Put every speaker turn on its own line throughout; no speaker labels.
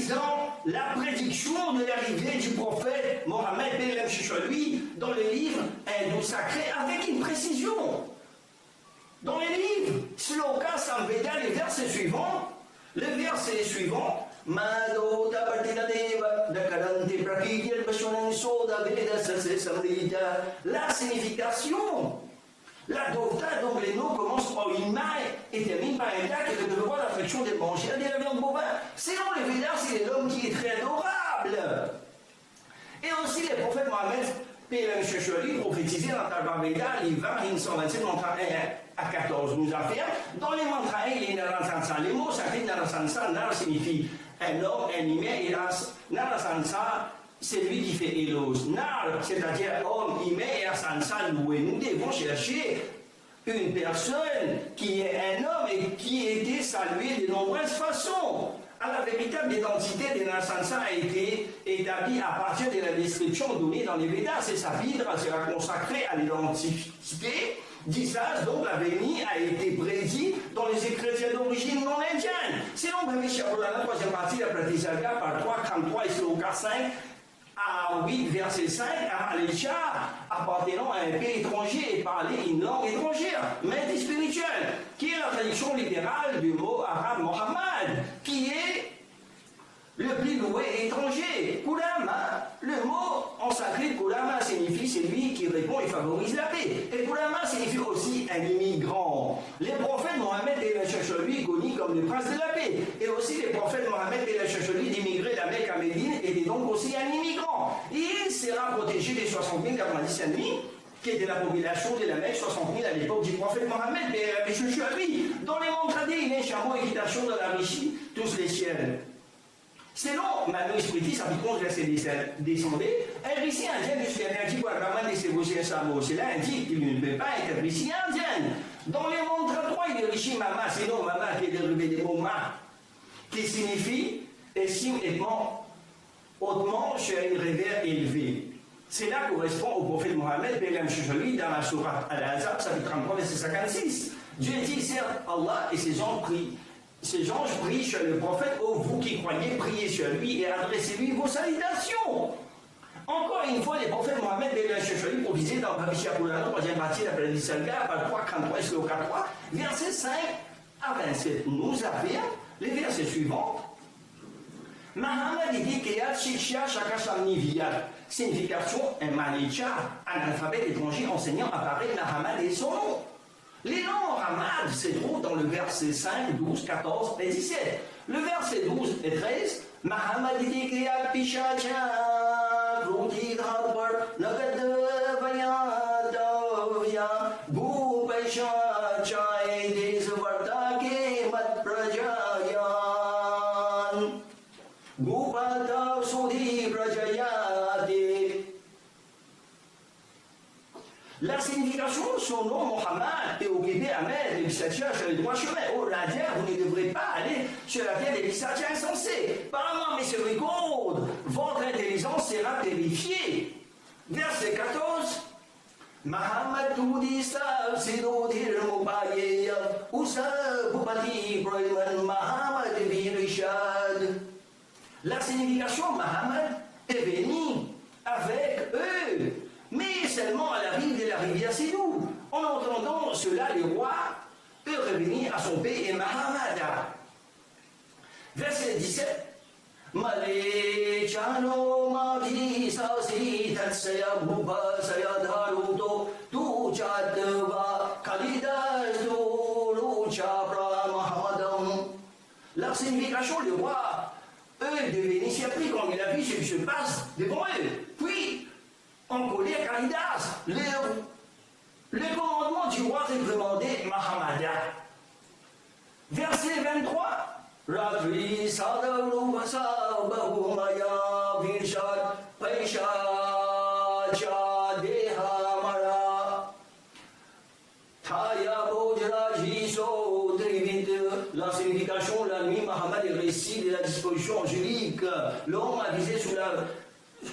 réalisant la prédiction de l'arrivée du prophète Mohammed chez lui dans les livres hindous sacrés avec une précision. Dans les livres, Sloka Samveda, les versets suivants, la signification. La Dovta, donc les noms commencent par une maille et terminent par un gars qui est le devoir d'affection des mangeurs de la viande bovin. Selon les Védas, c'est l'homme qui est très adorable. Et aussi les prophètes Mohammed, Sheshwari, prophétisé dans Tarva Veda, livre 20, 127, mantra 1 à 14, nous affirme. Dans les mantras 1, il y a Narasansa. Les mots sacrés Narasansa, Nar signifie un homme, un humain, et Narasansa, c'est lui qui fait éloge. Nar, c'est-à-dire homme, humain, et Asansa, loué. Nous devons chercher une personne qui est un homme et qui a été salué de nombreuses façons. Alors, la véritable identité de Narasansa a été établie à partir de la description donnée dans les Védas. C'est sa vie sera consacrée à l'identité d'Isas, donc l'avenir a été prédit dans les écritures d'origine non indienne. Selon Bhamisha Purana, troisième partie de la Pratisarga, par 3, 33 et Sloka 5 à 8, verset 5, à Alisha, appartenant à un pays étranger et parler une langue étrangère, mais spirituelle, qui est la traduction littérale du mot arabe Mohammed, qui est le plus loué étranger. Kurama, le mot en sanskrit Kurama signifie celui qui répond et favorise la paix. Et Kurama signifie aussi un immigrant. Les prophètes Mohammed et lui connus comme le prince de la paix. Et aussi les prophètes Mohammed et lui d'immigrés de la Mecque à Médine étaient donc aussi un immigrant. Et il sera protégé des 60 000 90 ennemis qui était la population de la Mecque, 60 000 à l'époque du prophète Mohammed, mais lui. Dans les montradés, il y a un chameau équitation dans la Rishi, tous les ciels. Selon Manu Spriti, ça dit qu'on laisse descender, un récit indien jusqu'à l'indique pour Raman de Sévosien Samo. Cela indique qu'il ne peut pas être récit indien. Dans les mondes 33, il y a Rishi Mama, sinon Mama qui est dérivé des mots Ma, qui signifie estime hautement sur une rivière élevée. Cela correspond au prophète Mohammed, Bélam Shishali, dans la sourate Al-Azab, chapitre 33, verset 56. Dieu dit, certes, Allah et ses anges prient. Ces anges prient sur le prophète, ô vous qui croyez, priez sur lui et adressez-lui vos salutations. Encore une fois, les prophètes Mohammed et Sheshwari provisés dans Bhavishya Purana, troisième partie de la planète Salga, par 3, 43 et Sloka 3, versets 5 à 27. Nous affirme les versets suivants. Mahamad dit Keyat Shiksha Shakashamni Viyat. Signification un manicha, un alphabet étranger enseignant apparaît Mahamad et son nom. Les noms Ramad se trouvent dans le verset 5, 12, 14 et 17. Le verset 12 et 13, Mahamad dit Keyat Pishacha, Vrutidhadvar, Nagadavayadavya, Bhupeshacha, et Desvartake Mat Prajayan, Bhupata Sudhi Prajayate. La signification de son nom, Mohammed, est occupé à mettre les Bissatiens sur le droit chemin. Oh, l'Indien, vous ne devrez pas aller sur la terre des Bissatiens insensés. Par ma miséricorde, votre intelligence sera purifiée. Verset 14. Mahamad Tudisa Sidodir Mubaye Usa Bupati Brahman Mahamad Virishad. La signification Mahamad est venue avec eux, mais seulement à la rive de la rivière Sidou. En entendant cela, le roi peut revenir à son pays et Mahamada. Verset 17. Male chano mati sasi tatsaya bhupa saya dharuto tu chatva kalidas lucha brahmadam. La signification, le roi, eux devenaient surpris quand il a vu ce qui se passe devant eux. Puis, en colère, Kalidas, le commandement du roi réprimandait Mahamada. Verset 23. Radri Sadaru Bahumaya Virshad Paisha Dehamara Taya Bojraji So Trivit. La signification, la nuit, Mahamad est récit de la disposition angélique. L'homme avisé sous la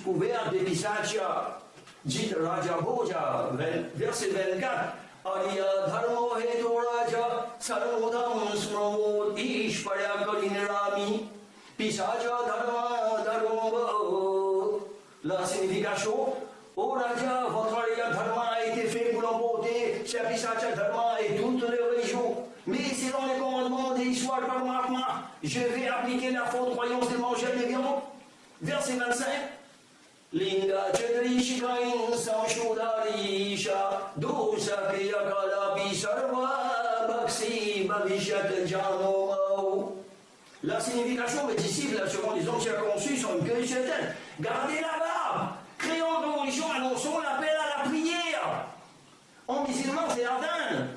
couverte de Pisacha, dit Raja Boja, verset 24. Arya Dharmo Hetu Raja Sarvodam Smramod Ishparya Kalinirami Pisaja Dharma signification. Oh Raja, votre dharma a été fait pour l'emporter, Shapisacha dharma et toutes les religions. Mais selon les commandements des histoires par Mahatma, je vais appliquer la faute croyance de manger des viandes. Verset 25. Linga Chedri Shikain Samshudarisha Dosa Piyakala Pisarva Baksi Bhavishat Janomau. La signification, mes disciples, selon les hommes circoncis, sont une cueille certaine. Gardez la barbe. Créons de religion, annonçons l'appel à la prière. En musulman, c'est Ardan.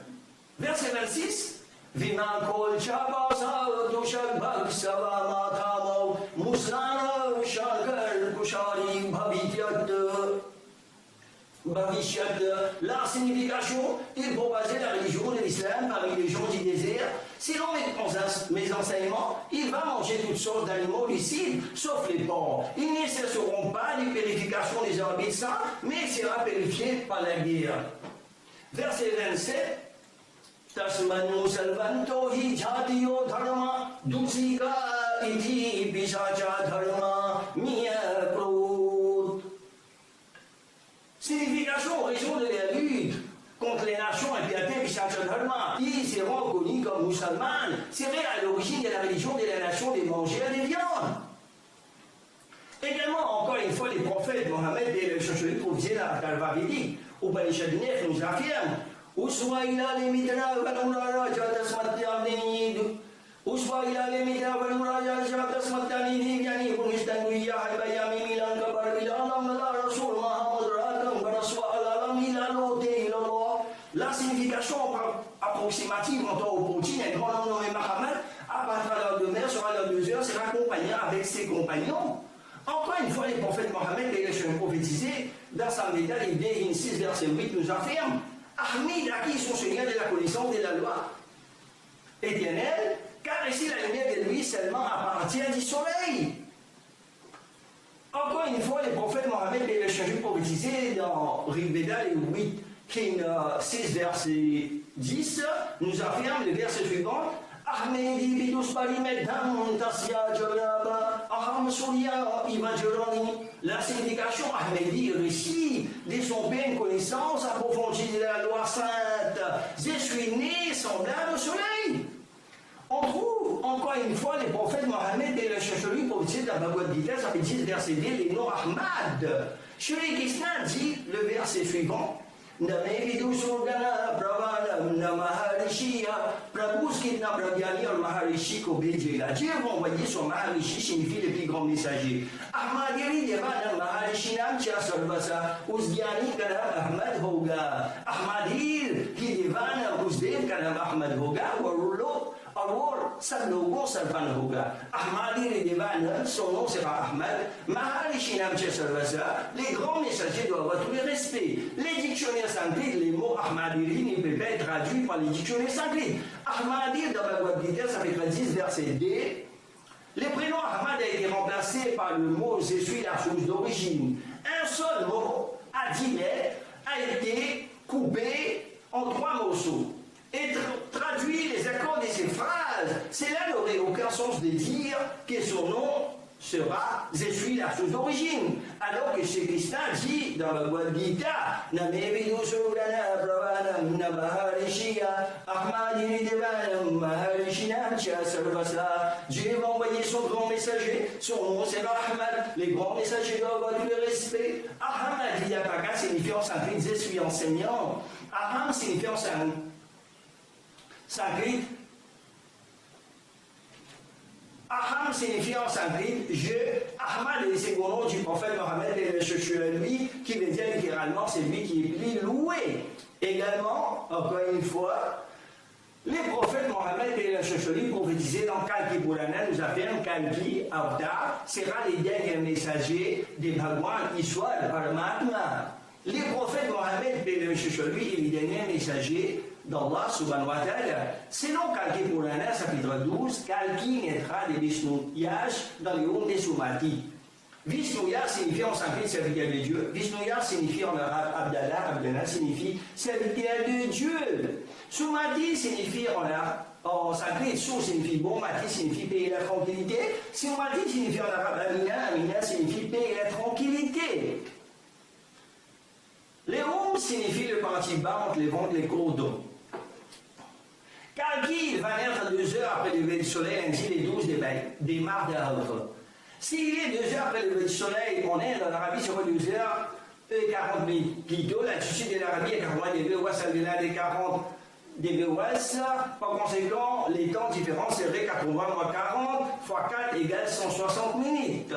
Verset 26. Vimakol Chabasa Tushak Bhaksava Matamo Muslana Shankar Kushari Bhavishyat. La signification, il propagait la religion de l'islam parmi les gens du désert. Selon mes enseignements, il va manger toutes sortes d'animaux lucides, sauf les porcs. Ils ne cesseront pas les purifications des arbitres saints, mais il sera purifié par la guerre. Verset 27. Tasmanu salvanto hi jatiyo dharma dusika iti pisacha dharma miyakrut. Signification, raison de la lutte contre les nations impiétées pisacha dharma, qui seront connus comme musulmanes, serait à l'origine de la religion de la nation des mangeurs des viandes. Également, encore une fois, les prophètes Mohammed et le chercheurs provisés dans la Talva védique, au Upanishad nous affirment Uswa ila limitra vanura jata smatyanid. Uswa ila limitra vanura jata smatyanid. Yani punistan guya haybayami milan kabar ilanam la rasul Muhammad rakam baraswa alalam ilalote ilalo. La signification approximative entend au Poutine un grand homme nommé Mohammed, à partir de l'heure de mer, sera l'heure de 2 heures, sera accompagné avec ses compagnons. Encore une fois, les prophètes Mohammed et les chefs prophétisés, dans sa médaille, les 6 verset 8 nous affirment Ahmed acquis son Seigneur de la connaissance de la loi éternelle, car ici la lumière de lui seulement appartient du soleil. Encore une fois, les prophètes Mohammed et les chefs prophétisés dans Rigveda, les 8, King 6, verset 10, nous affirment le verset suivant Ahmedi bidus parimedham tasya jaraba aham surya imajrani. La signification Ahmedi récit de son pleine connaissance approfondie de la loi sainte. Je suis né semblable au soleil. On trouve encore une fois les prophètes Mohammed et les chercheurs prophétisés de la Bhagavad Gita, ça fait 10 verset 2, les noms Ahmad. Shri Krishna dit le verset suivant Name Vidusurdana Pravanam Namaharishya Prabhuskitna Pragyani or Maharishi Kobejela. Dieu va envoyer son Maharishi signifie le plus grand messager. Ahmadiri Devana Maharishinam Chia Sarvasa Usgyani Kanam Ahmad Hoga. Ahmadir Ki Devana Usdev Kanam Ahmad Hoga Warulo Awar Sadlogo Sarvan Hoga. Ahmadir Devana, son nom sera Ahmad. Maharishinam Chia Sarvasa. Les grands messagers doivent avoir tous les respects. Les dictionnaires sanskrites, les mots Ahmadiri ne peuvent pas être traduits par les dictionnaires sanskrites. Ahmadir dans la Bhagavad Gita, ça fait 10 verset 2. Le prénom Ahmad a été remplacé par le mot je suis la source d'origine. Un seul mot, Adilé, a été coupé en 3 morceaux. Et traduit les accords de ces phrases, cela n'aurait aucun sens de dire que son nom sera je suis la source d'origine. Alors que Shri Krishna dit dans la Bhagavad Gita Name Vidusurdana Pravanam Namaharishya Ahmadini Devanam Maharishinam Chia Sarvasa. Dieu va envoyer son grand messager, son nom sera Ahmad. Les grands messagers doivent avoir tout le respect. Ahmad Yapaka signifie en sanskrit je suis enseignant. Aham signifie en sanskrit Aham signifie en sanskrit je. Ahmad est le second nom du prophète Mohammed et le chercheur lui, qui veut dire littéralement c'est lui qui est plus loué. Également, encore une fois, les prophètes Mohammed et le chercheur lui prophétisés dans Kalki Purana nous affirment Kalki Avatar sera les derniers messagers des Bhagwan Ishwar Paramatma. Les prophètes Mohammed et le chercheur lui est les derniers messagers d'Allah subhanahu wa ta'ala. Selon Kalki Purana, chapitre 12, Kalki naîtra de Vishnu Yash dans les ondes des Sumati. Vishnu Yash signifie en sanskrit serviteur de Dieu. Vishnu Yash signifie en arabe Abdallah. Abdallah signifie serviteur de Dieu. Sumati signifie en sanskrit, Su signifie bon, Mati signifie paix et la tranquillité. Sumati signifie en arabe Amina. Amina signifie paix et la tranquillité. Les Oum signifie le parti bas entre les ventres et les cordons. Kalki va naître 2 heures après le lever du soleil, ainsi les 12 des Mardavres. S'il est 2 heures après le lever du soleil, on est en Arabie sur 2 heures et 40 minutes. Plutôt, l'altitude de l'Arabie est 40 degrés ouest, celle-là des 40 degrés ouest. Par conséquent, les temps différents seraient 80 moins 40 fois 4 égale 160 minutes.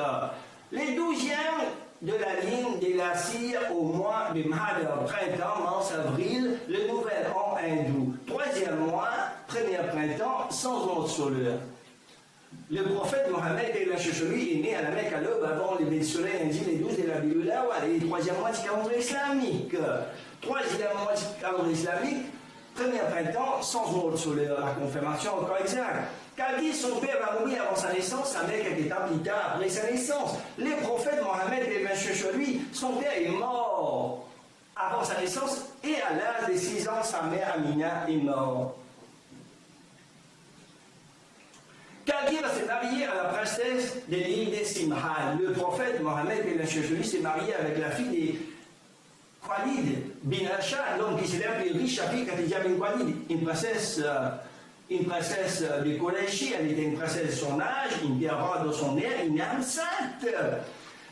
Les 12e de la ligne des glaciers au mois de Mahadar, printemps, mars, avril, le nouvel an hindou. 3e mois, premier printemps, sans onde solaire. Le prophète Mohammed est né à la Mecque à l'aube avant le soleil indien les 12 de la Bible, et 3e mois du calendrier islamique. 3e mois du calendrier islamique, premier printemps, sans onde solaire. La confirmation encore exacte. Kalki, son père va mourir avant sa naissance, sa mère quelques temps plus tard après sa naissance. Les prophètes Mohammed et lui, son père est mort avant sa naissance et à l'âge de 6 ans, sa mère Amina est morte. Kalki va se marier à la princesse de l'île de Simhan. Le prophète Mohammed et lui s'est marié avec la fille de Khalid bin Hashad, l'homme qui s'est appelé riche Shafiq Khadija bin Khalid, une princesse de Kolechi, elle était une princesse de son âge, une pierre de son air, une âme sainte.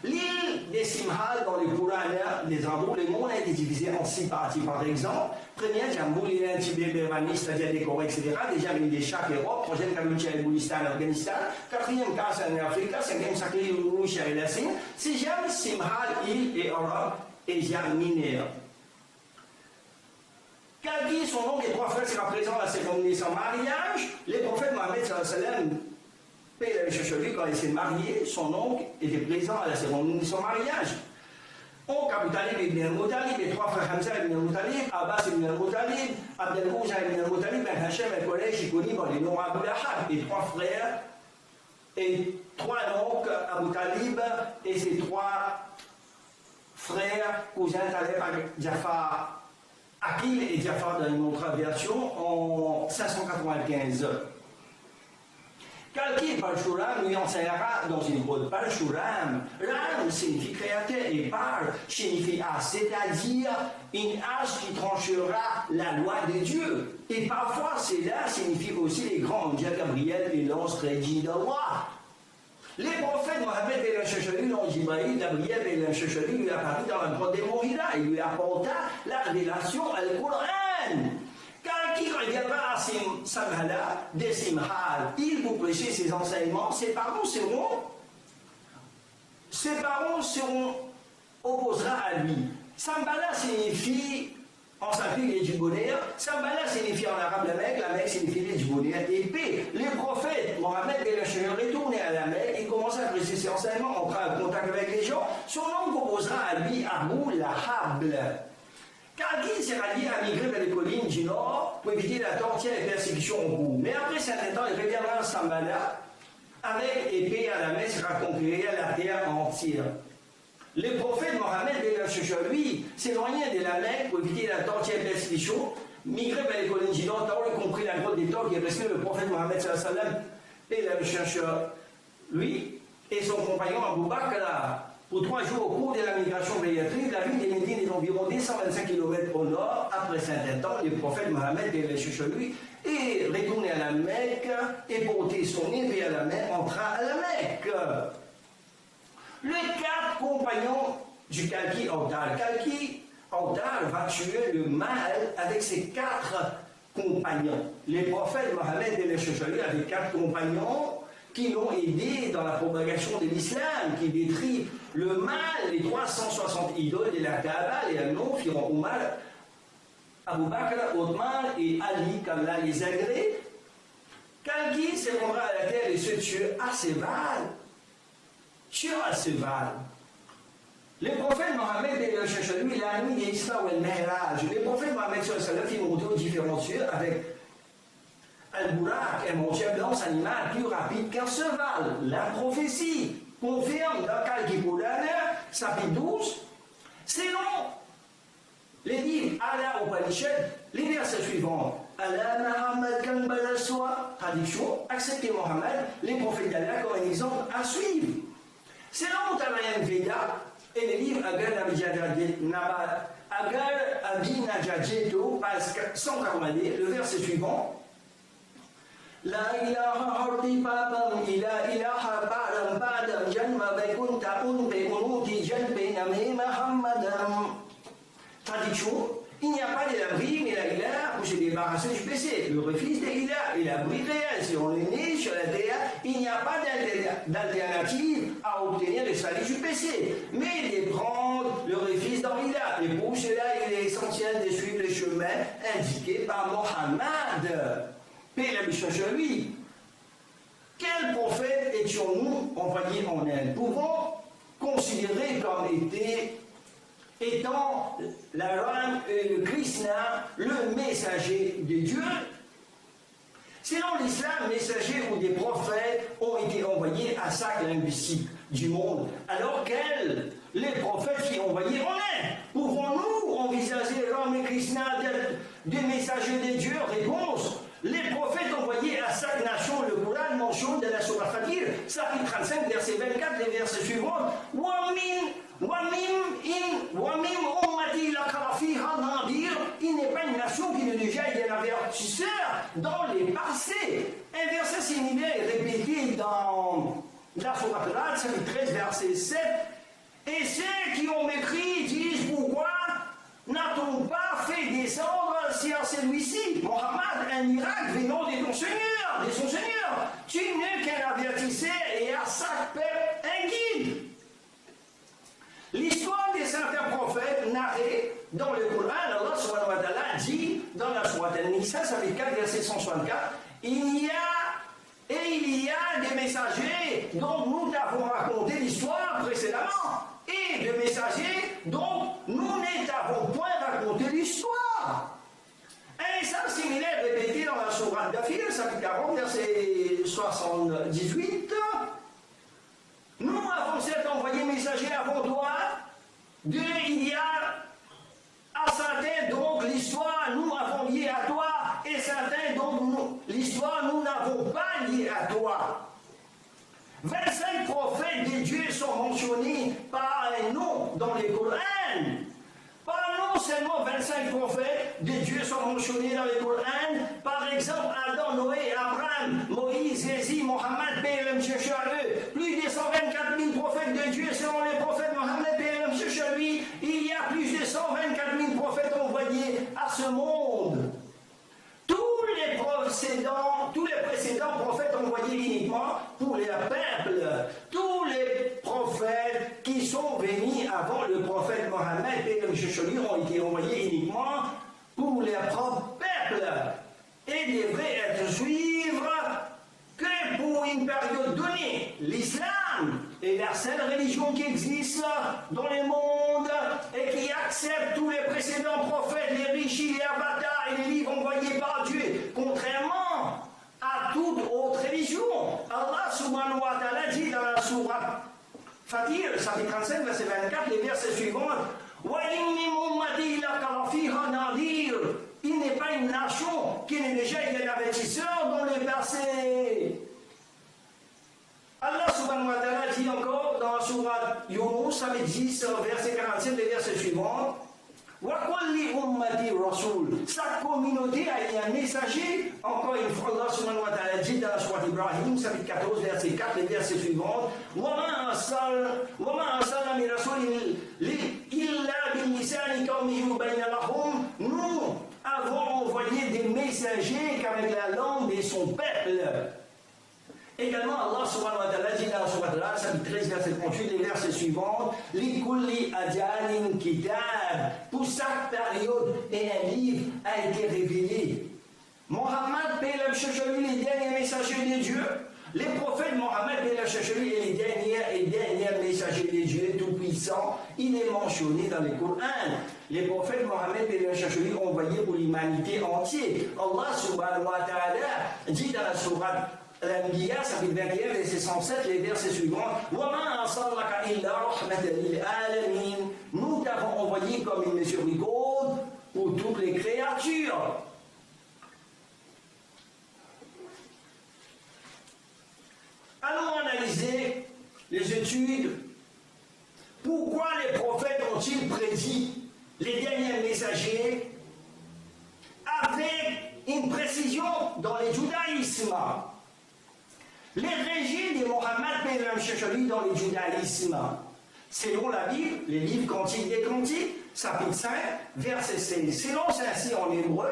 L'île de Simhal, dans le Purana des endroits, le monde a été divisé en 6 parties. Par exemple, première, Jamboul, l'île Tibet, Birmanie, c'est-à-dire des Corées, etc. Déjà, l'île des Chaks, Europe. Troisième, Kampuchea et Boulistan, Afghanistan. Quatrième, Kassa en Afrique. Cinquième, Sakli, Russia et la Chine. Sixième, Simhal, île et Europe, Asia mineure. Kalki, son oncle et 3 frères sera présent à la cérémonie de son mariage. Les prophètes Mohammed sallam, paix et la lui quand il s'est marié, son oncle était présent à la cérémonie de son mariage. Oncle Abu Talib ibn al-Muttalib, les 3 frères Hamza ibn al-Muttalib, Abbas ibn al-Muttalib, Abdel Ouza ibn al-Muttalib, Ben Hachem et Kolesh, Ikoni, les noms Abu Lahab, les 3 frères et 3 oncles Abu Talib et ses 3 frères, cousins Talib Jafar. Akil et Jafar dans une autre version en 595. Kalki Parshuram lui enseignera dans une grotte. Parshuram, Ram signifie créateur et Par signifie as, c'est-à-dire une hache qui tranchera la loi de Dieu. Et parfois cela signifie aussi les grands anges Gabriel et l'ange Régi d'Allah. Les prophètes Mohammed et l'Anchachali, l'ange Ibrahim, Gabriel et l'Anchachali lui apparut dans la grotte des Mourida et lui apporta la révélation à Coran. Car qui reviendra à Samhala de Simhal, il vous prêcher ses enseignements, ses parents opposera à lui. Samhala signifie en sanskrit les du bonheur. Samhala signifie en arabe la Mecque signifie les du bonheur et paix. Les prophètes, Mohammed et le Seigneur retournaient à la Mecque et commençaient à prêcher ses enseignements, entrer en contact avec les gens. Son nom proposera à lui Abu Lahab. Kalki sera lié à migrer vers les collines du nord pour éviter la torture et la persécution en cours. Mais après certain temps, il reviendra à Samhala avec épée à la main, sera conquérir la terre entière. Le prophète Mohammed lui s'éloignait de la Mecque pour éviter la torture et la persécution, migrait vers les collines du nord, y compris la grotte des Torts qui est restée le prophète Mohammed et le chercheur, lui et son compagnon Abu Bakr. Pour 3 jours au cours de la migration vers Yatrib, la ville de Médine est d'environ 225 km au nord. Après certain temps, le prophète Mohammed et le chercheur, lui est retourné à la Mecque et porté son épée à la main, entra à la Mecque. Les 4 compagnons du Kalki Ordal. Kalki Ordal va tuer le mal avec ses 4 compagnons. Les prophètes Mohammed et les Chachali avaient 4 compagnons qui l'ont aidé dans la propagation de l'islam, qui détruit le mal, les 360 idoles de la Kaaba, les noms firent au mal Abu Bakr, Othman et Ali, qu'Allah les agrée. Kalki se rendra à la terre et se tue à Séval. Les prophètes Mohammed et le Chachali, la nuit d'Isra ou el-Mehraj, les prophètes Mohammed qui montaient aux différents cieux avec Al-Burak, un montier blanc animal plus rapide qu'un cheval. La prophétie confirme dans Kalki Purana, chapitre 12, selon les livres Allah Upanishad, les versets suivants. Allah Muhammad Kambala Soa, traduction, acceptez Mohammed, les prophètes d'Allah comme un exemple à suivre. Selon Uttarayan Veda et les livres Agar Abi Najajeto, page 190, le verset suivant. La ilaha hardi papam ila ilaha padam padam janma vaikunta unpe unuti janpe name Muhammadam. Traduction, il n'y a pas de l'abri, mais la ilaha pour se débarrasser du péché. Le refus de l'ilah est l'abri réel. Si on est né sur la terre, il n'y a pas d'alternative à obtenir le salut du péché, mais de prendre le refus dans l'ilah. Et pour cela, il est essentiel de suivre le chemin indiqué par Mohammed. Paix et la mission sur lui. Quel prophète étions-nous envoyés en Inde? Pouvons considérer comme étant la Ram et le Krishna, le messager de Dieu. Selon l'islam, messagers ou des prophètes ont été envoyés à chaque linguistique du monde, alors qu'elles, les prophètes qui ont envoyés en Inde. Pouvons-nous envisager Ram et Krishna des messagers de Dieu? Réponse. Les prophètes envoyés à chaque nation, le Coran mentionne dans la Sourate Fatir, chapitre 35, verset 24, les versets suivants. Il n'est pas une nation qui n'a déjà été un avertisseur dans les passés. Un verset similaire est répété dans la Sourate Rad, chapitre 13, verset 7. Et ceux qui ont mépris disent pourquoi n'a-t-on pas fait descendre sur celui-ci, Mohammed, un miracle venant de ton Seigneur, de son Seigneur? Tu n'es qu'un avertisseur et à chaque peuple un guide. L'histoire des certains prophètes narrée dans le Coran, Allah subhanahu wa ta'ala dit dans la Sourate An-Nisa, chapitre 4, verset 164, il y a des messagers dont nous t'avons raconté l'histoire précédemment, et des messagers dont nous ne t'avons point raconté l'histoire. Un message similaire répété dans la Sourate Ghafir, chapitre 40, verset 78. Nous avons certes envoyé messagers avant toi, il y a à certains donc l'histoire nous avons lié à toi, et certains donc l'histoire nous n'avons pas lié à toi. 25 prophètes de Dieu sont mentionnés par un nom dans les Corans. Pas non seulement 25 prophètes de Dieu sont mentionnés dans les Corans, par exemple Adam, Noé, Abraham, Moïse, Jésus, Mohammed, paix et chercheur à eux. Plus de 124 000 prophètes de Dieu selon les prophètes Mohammed, paix et chercheur à lui. Il y a plus de 124 000 prophètes envoyés à ce monde. Tous les précédents prophètes envoyés uniquement pour les peuples. Tous les prophètes qui sont venus avant le prophète Mohammed et le Jésus ont été envoyés uniquement pour les propres peuples et devraient être suivre que pour une période donnée. L'islam est la seule religion qui existe dans le monde et qui accepte tous les précédents prophètes, les riches, les avatars et les livres envoyés par Dieu, contrairement à toute autre religion. Allah subhanahu wa ta'ala dit dans la sourate Fatir, chapitre 35, verset 24, les versets suivants. Il n'est pas une nation qui n'est déjà un avertisseur dans le verset. Allah subhanahu wa ta'ala dit encore dans la sourate Yunus, chapitre 10, verset 47, les versets suivants. Chaque communauté a un messager. Encore une fois, Allah subhanahu wa ta'ala dit dans la sourate Ibrahim, chapitre 14, verset 4, les versets suivants. Nous avons envoyé des messagers qu'avec la langue de son peuple. Également, Allah subhanahu wa ta'ala dit dans la sourate Al-Ra'd, chapitre 13, verset 38, les versets suivants. Likulli ajalin kitab. Pour chaque période et un livre a été révélé. Mohammed, paix et cherche lui les derniers messagers de Dieu. Les prophètes Mohammed, paix et cherche lui les derniers messagers de Dieu tout-puissant. Il est mentionné dans les Corans. Les prophètes Mohammed, paix et cherche lui envoyés pour l'humanité entière. Allah subhanahu wa ta'ala dit dans la sourate L'Anbiya, chapitre 21, verset 107, les versets suivants. Nous t'avons envoyé comme une miséricorde pour toutes les créatures. Allons analyser les études. Pourquoi les prophètes ont-ils prédit les derniers messagers avec une précision dans le judaïsme. Les régimes de Mohammed ben dans le judaïsme, selon la Bible, les livres Cantiques des Cantiques, chapitre 5, verset 16. Selon ceci en hébreu,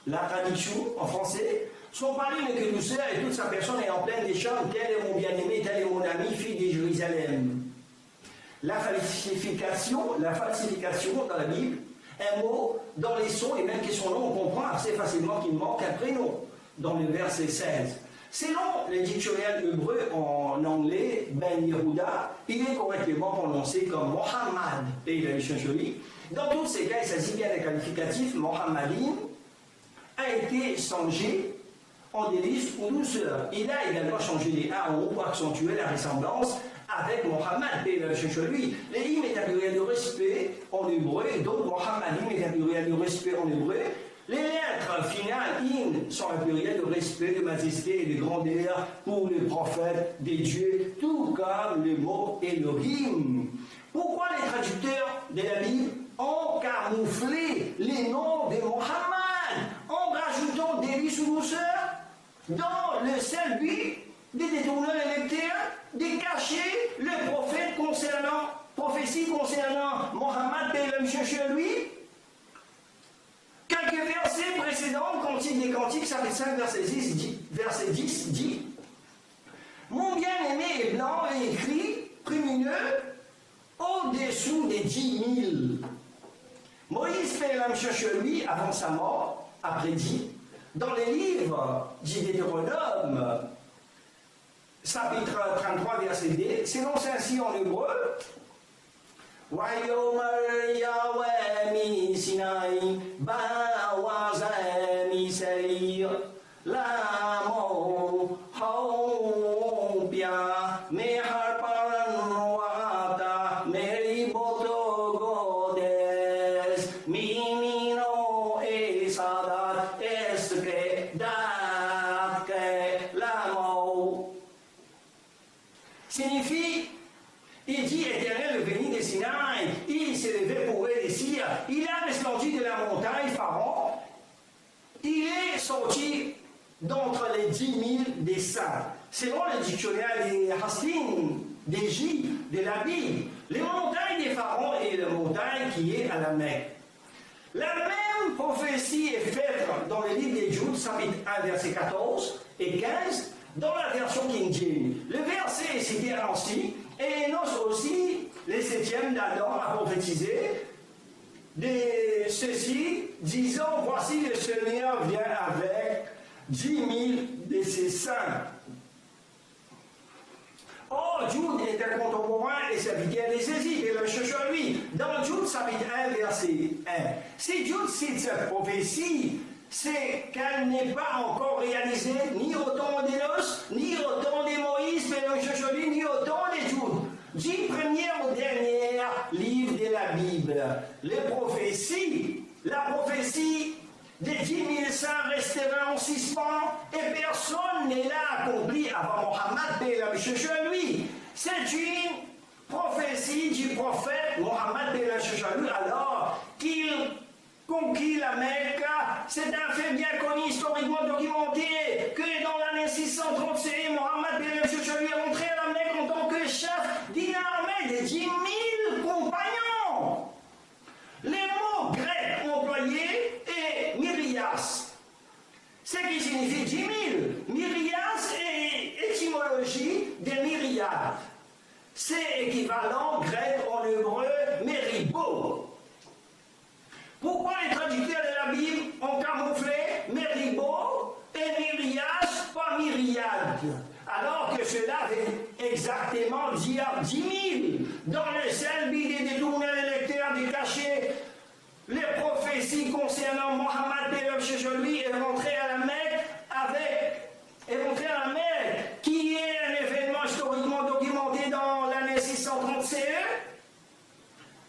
la traduction en français, son mari n'est que douceur et toute sa personne est en pleine des charmes, tel est mon bien-aimé, tel est mon ami, fille de Jérusalem. La falsification dans la Bible, un mot dans les sons et même que son nom, on comprend assez facilement qu'il manque un prénom dans le verset 16. Selon le dictionnaire hébreu en anglais, Ben Yehuda, il est correctement prononcé comme Mohammed, et il a joli. Dans tous ces cas, il s'agit bien d'un qualificatif Mohammadin, a été changé en délice ou douceur. Il a également changé les A en O pour accentuer la ressemblance avec Mohammed, et lui. Les hymnes est un pluriel de respect en hébreu, donc Mohammadim est un pluriel de respect en hébreu. Les lettres finales, hymnes, sont un pluriel de respect, de majesté et de grandeur pour le prophète des dieux, tout comme le mot Elohim. Pourquoi les traducteurs de la Bible ont camouflé les noms de Mohammed en rajoutant délice ou douceur dans le seul but de détourner le lecteur, de cacher le prophète prophétie concernant Mohammed chez lui? Quelques versets précédents, Cantique des Cantiques, chapitre 5, verset 10 dit: Mon bien-aimé est blanc et écrit, prémineux, au-dessous des 10 000. Moïse chez lui, avant sa mort, a prédit, dans les livres du Deutéronome, chapitre 33, verset 2, s'énonce ainsi en hébreu: Wayomer Yahweh mi Sinai, Bawazemi Seir, Lamo Hopia, Meharpan Wata, Meriboto Godes, Mimino Esadat, Eske, Datke, Lamo. Signifie, il dit Éternel venu des Sinaï, il s'est levé pour eux ici, il a descendu de la montagne Pharaon, il est sorti d'entre les 10 000 des saints. Selon le dictionnaire des Hastin, des J, de la Bible, les montagnes des Pharaons et la montagne qui est à la Mecque. La même prophétie est faite dans le livre des Judes, chapitre 1, verset 14 et 15, dans la version King James. Le verset est cité ainsi, et énonce aussi les 7e d'Adam à prophétiser de ceci, disant: Voici le Seigneur vient avec 10 000 de ses saints. Or, Jude est un contemporain et serviteur des saisies, et le cherche à lui. Dans Jude, chapitre 1, verset 1. Si Jude cite cette prophétie, c'est qu'elle n'est pas encore réalisée ni au temps d'Énos, ni au temps de Moïse, mais le cherche à lui, ni au temps de Jude. Du premier au dernier livre de la Bible. La prophétie des 10 000 saints restera en suspens et personne ne l'a accompli avant Mohammed chez lui. C'est une prophétie du prophète Mohammed lui alors qu'il conquit la Mecque. C'est un fait bien connu, historiquement documenté, que dans l'année 637, Mohammed lui est rentré à la Mecque en tant que chef d'une armée de 10 000 compagnons. Les mots grecs employés est myrias, ce qui signifie 10 000. Myrias est étymologie de myriades. C'est équivalent grec en hébreu méribo. Pourquoi les traducteurs de la Bible ont camouflé méribo et myrias par myriade, alors que cela veut exactement dire 10 000, dans le seul but de détourner les lecteurs, de cacher les prophéties concernant Mohammed chez lui et rentrer à la Mecque qui est un événement historiquement documenté dans l'année 630 CE.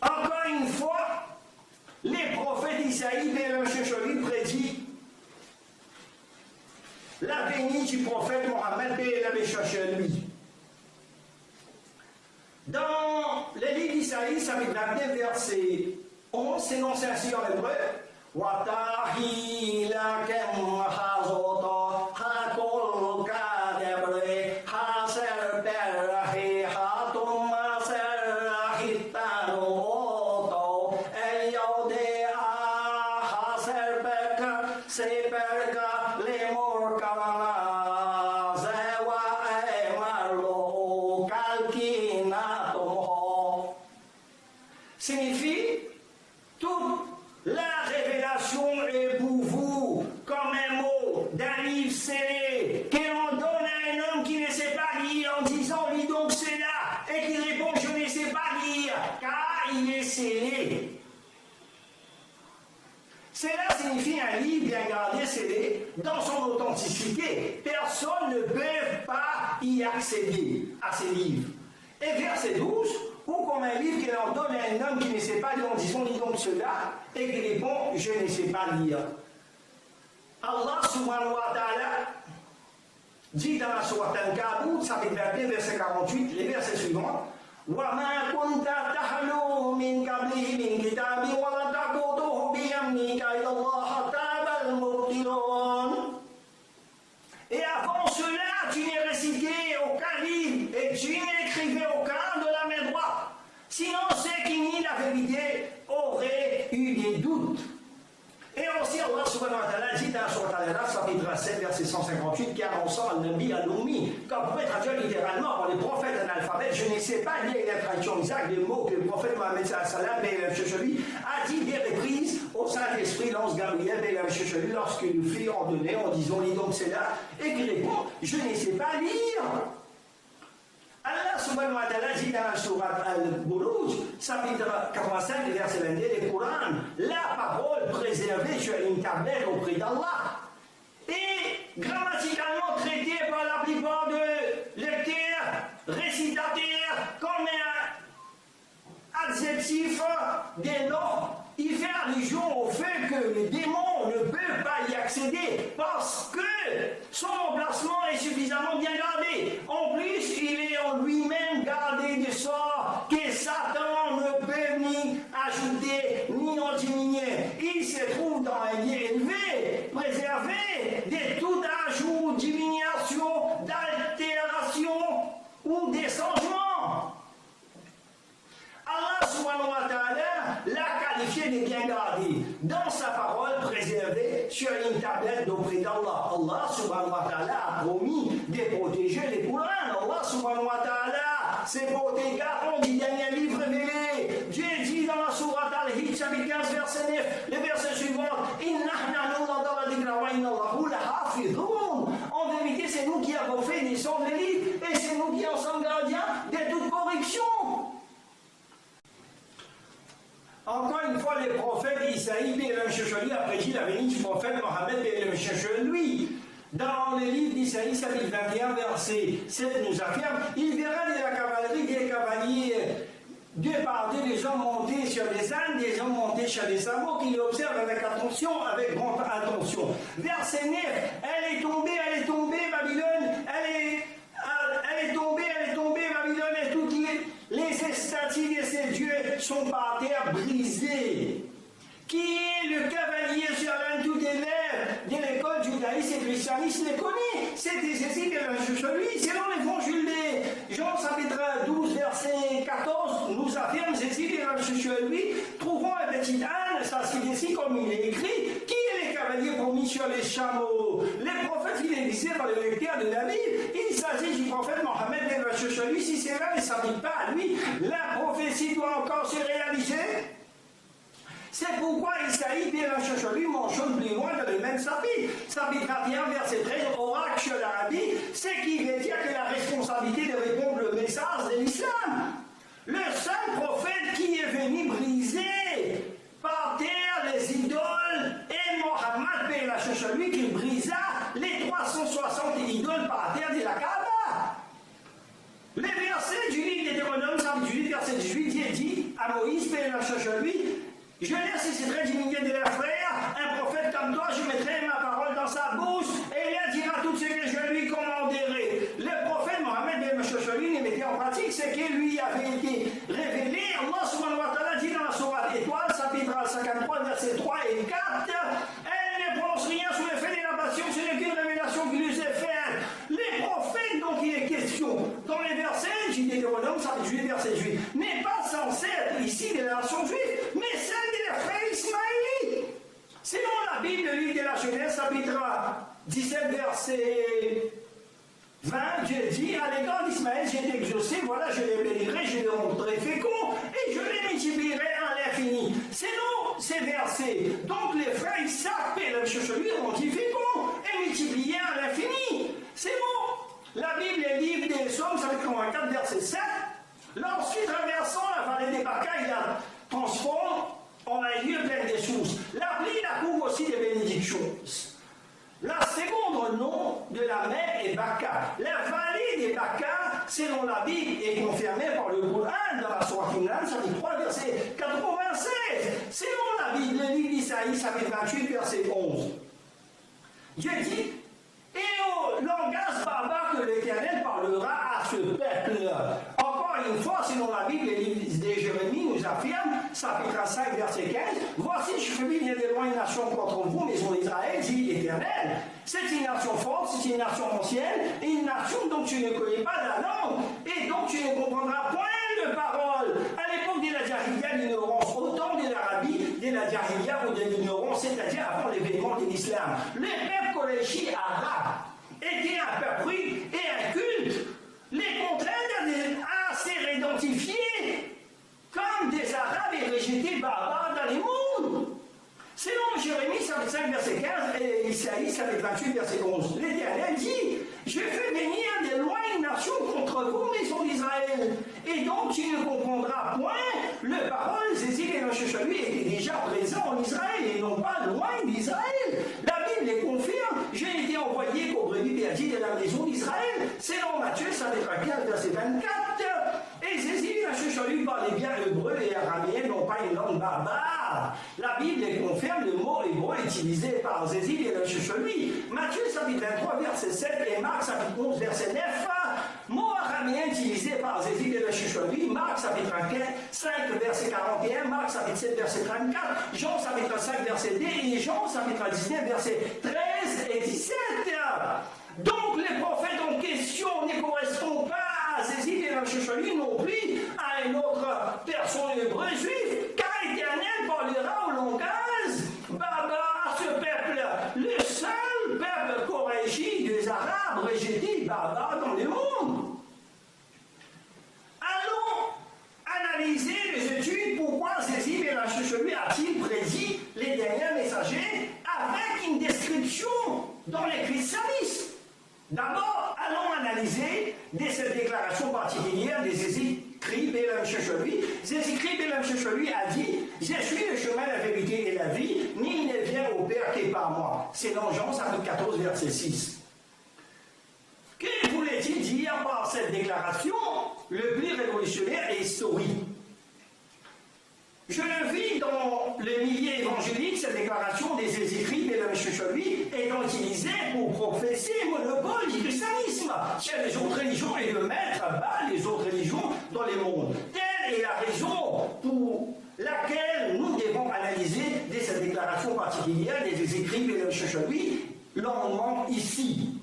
Encore une fois, les prophètes d'Isaïe chez lui prédit la béni du prophète Mohammed, paix et la cherché lui. Dans le livre d'Isaïe, chapitre 22, verset 11, s'énonce ainsi en hébreu. Signifie toute la révélation est pour vous comme un mot d'un livre scellé que l'on donne à un homme qui ne sait pas lire en disant lis donc cela et qui répond je ne sais pas lire car il est scellé. Cela signifie un livre bien gardé, scellé, dans son authenticité. Personne ne peut pas y accéder à ces livres. Et verset 12, ou comme un livre que l'on donne à un homme qui ne sait pas lire en disant lis donc cela et qui répond je ne sais pas lire. Allah subhanahu wa ta'ala dit dans la sourate Al-Ankabut, chapitre 22, verset 48, les versets suivants. وَمَا كُنْتَ تَحْلُو مِنْ قَبْلِهِ مِنْ كِتَابٍ وَلَا تَخُطُهُ بِيَمِينِكَ إِلَّا اللَّهَ تَابَ الْمُبْطِلُونَ. Et avant cela, tu n'es récité aucun livre et tu n'écrivais aucun de la main droite. Sinon, ceux qui nient la vérité auraient eu des doutes. Et aussi, Allah subhanahu wa ta'ala dit dans Surat Al-Araf, chapitre 7, verset 158, qui annonce al-Nabi al-Ummi, comme pouvait traduire littéralement par les prophètes analphabètes, je ne sais pas lire la traduction exacte des mots que le prophète Mohammed sallam a dit des reprises au Saint-Esprit, l'ange Gabriel lorsqu'il lui fit ordonner en disant lis donc cela, et qui répond je ne sais pas lire. Allah subhanahu wa ta'ala dit dans la sourate Al-Buruj, chapitre 85, verset 22, le Coran, la parole préservée sur une tablette auprès d'Allah et grammaticalement traitée par la plupart de lecteurs, récitateurs, comme un adjectif dès lors. Il fait allusion au fait que les démons ne peuvent pas y accéder parce que son emplacement est suffisamment bien gardé. En plus, il est en lui-même gardé de sorte que Satan ne peut ni ajouter ni en diminuer. Il se trouve dans un lieu élevé, préservé de tout ajout, diminution, d'altération ou des changements. Allah subhanahu wa ta'ala l'a qualifié de bien gardé dans sa parole préservée sur une tablette d'auprès d'Allah. Allah subhanahu wa ta'ala a promis de protéger les Courans. Allah subhanahu wa ta'ala s'est porté garant du dernier livre révélé. Dieu dit dans la sourate Al-Hijj, chapitre 15, verset 9, le verset suivant, en vérité, c'est nous qui avons fait descendre les livres et c'est nous qui en sommes gardiens de toute corruption. Encore une fois, le prophète Isaïe, a prédit la venue du prophète Mohammed, lui. Dans le livre d'Isaïe, chapitre 21, verset 7, nous affirme il verra de la cavalerie des cavaliers deux par deux, des gens montés sur des ânes, des gens montés sur des sabots, qui l'observent avec attention, avec grande attention. Verset 9, elle est tombée, Babylone, elle est tombée, Babylone, et toutes les statues de ces dieux sont par terre brisées. Qui est le cavalier sur l'un tout élève de l'école judaïste et christianiste les connaît. C'était Jésus qui avait celui. Selon l'évangile de Jean chapitre 12 verset 14 nous affirme Jésus qui avait celui. Trouvons un petit âne, ça c'est ici comme il est écrit. Qui est le cavalier promis sur les chameaux? Les prophètes fidélisés par le lecteur de la Bible. Il s'agit du prophète Mohammed de celui. Si c'est là, il ne s'applique pas à lui. La prophétie doit encore se réaliser. C'est pourquoi Isaïe, lui mentionne plus loin dans le même chapitre 21, verset 13, oracle sur l'Arabie, ce qui veut dire que la responsabilité de répondre le message de l'islam. Le seul prophète qui est venu briser par terre les idoles et Mohammed, celui qui brisa les 360 idoles par terre de la Kaaba. Les versets du livre de Deutéronome, chapitre 18, verset 18, dit à Moïse, lui, je nécessiterai du milieu de leurs frères un prophète comme toi, je mettrai ma parole dans sa bouche et il leur dira tout ce que je avait été révélée. Allah subhanahu wa ta'ala dit dans la sourate Étoile, chapitre 53, versets 3 et 4, elle ne prononce rien sous l'effet de la passion, ce n'est qu'une révélation qui lui est faite. Les prophètes dont il est question, dans les versets, j'ai dit Deutéronome, verset juif, n'est pas censé être ici de la nation juive, mais celle des frères ismaélites. Selon la Bible, le livre de la Genèse, chapitre 17, verset 20, Dieu dit, à l'égard d'Ismaël, j'ai été exaucé, voilà, je les bénirai, je les rendrai féconds, et je les multiplierai à l'infini. Selon ces versets, donc les frères Isaac et le lui rendit féconds et multipliés à l'infini. C'est bon. La Bible est livre des Psaumes, chapitre 84, verset 7. Lorsqu'il traversant la vallée des Baca, il la transforme en un lieu plein de sources. La pluie la couvre aussi des bénédictions. La seconde nom de la mer est Baca. La vallée des Baca, selon la Bible, est confirmée par le Coran dans la sourate Imran, chapitre 3, verset 96. Selon la Bible, le livre d'Isaïe, chapitre 28, verset 11. Dieu dit, et au langage barbare que l'Éternel parlera à ce peuple. Encore une fois, selon la Bible, le livre de Jérémie nous affirme, chapitre 5, verset 15, voici, je fais venir de loin une nation contre vous, maison d'Israël, dit l'Éternel. C'est une nation forte, c'est une nation ancienne, et une nation dont tu ne connais pas la langue, et dont tu ne comprendras point de parole. À l'époque de la Jahiliya, l'ignorance, au temps de l'Arabie, de la Jahiliya ou de l'ignorance, c'est-à-dire avant l'événement de l'islam. Le peuple Koreshi arabe était un peuple et un culte. Les contraintes à se identifier comme des Arabes et rejetés barbares dans les mondes. Selon Jérémie, chapitre 5, verset 15, et Isaïe, chapitre 28, verset 11, l'Éternel dit, je fais venir de loin une nation contre vous, maison d'Israël, et donc tu ne comprendras point le parole, Zézil et Nochechalu étaient déjà présents en Israël, et non pas loin d'Israël. La Bible les confirme, j'ai été envoyé qu'au brebis perdus de la maison d'Israël, selon Matthieu, chapitre 15, verset 24, et Zézil et Nochechalu parlaient bien hébreu et araméen, non pas une langue barbare. La Bible les confirme, le mot hébreu utilisé par Zézil et Nochechalu. Matthieu, chapitre 23, verset 7, et Marc, chapitre 11, verset 9, mot araméen utilisé par Zézil et Nochechalu. Marc, chapitre 5, verset 41, Marc, chapitre 7, verset 34, Jean, chapitre 5, verset 2, et Jean, chapitre 19, verset 13 et 17. Donc, les prophètes en question ne correspondent pas à Zézil et Nochechalu non plus à une autre personne hébreu juif, car l'Éternel parlera au langage barbare à ce peuple, le seul peuple Koréchi des Arabes rejetés barbares dans le monde. Allons analyser les études pourquoi Zézil et Nochechalu a-t-il prédit les derniers messagers avec une description dans les christianismes. D'abord, allons analyser cette déclaration particulière de Zézil-Kri Belam-Sheshavi. Zézil-Kri Belam-Sheshavi a dit « Je suis le chemin, la vérité et la vie, nul ne vient au Père que par moi. » C'est dans Jean chapitre 14, verset 6. Que voulait-il dire par cette déclaration le plus révolutionnaire et historique? Je le vis dans le milieu évangélique, cette déclaration des écrits de Nochechalu étant utilisée pour professer le monopole du christianisme chez les autres religions et de mettre à bas les autres religions dans le monde. Telle est la raison pour laquelle nous devons analyser cette déclaration particulière des écrits de Nochechalu longuement ici.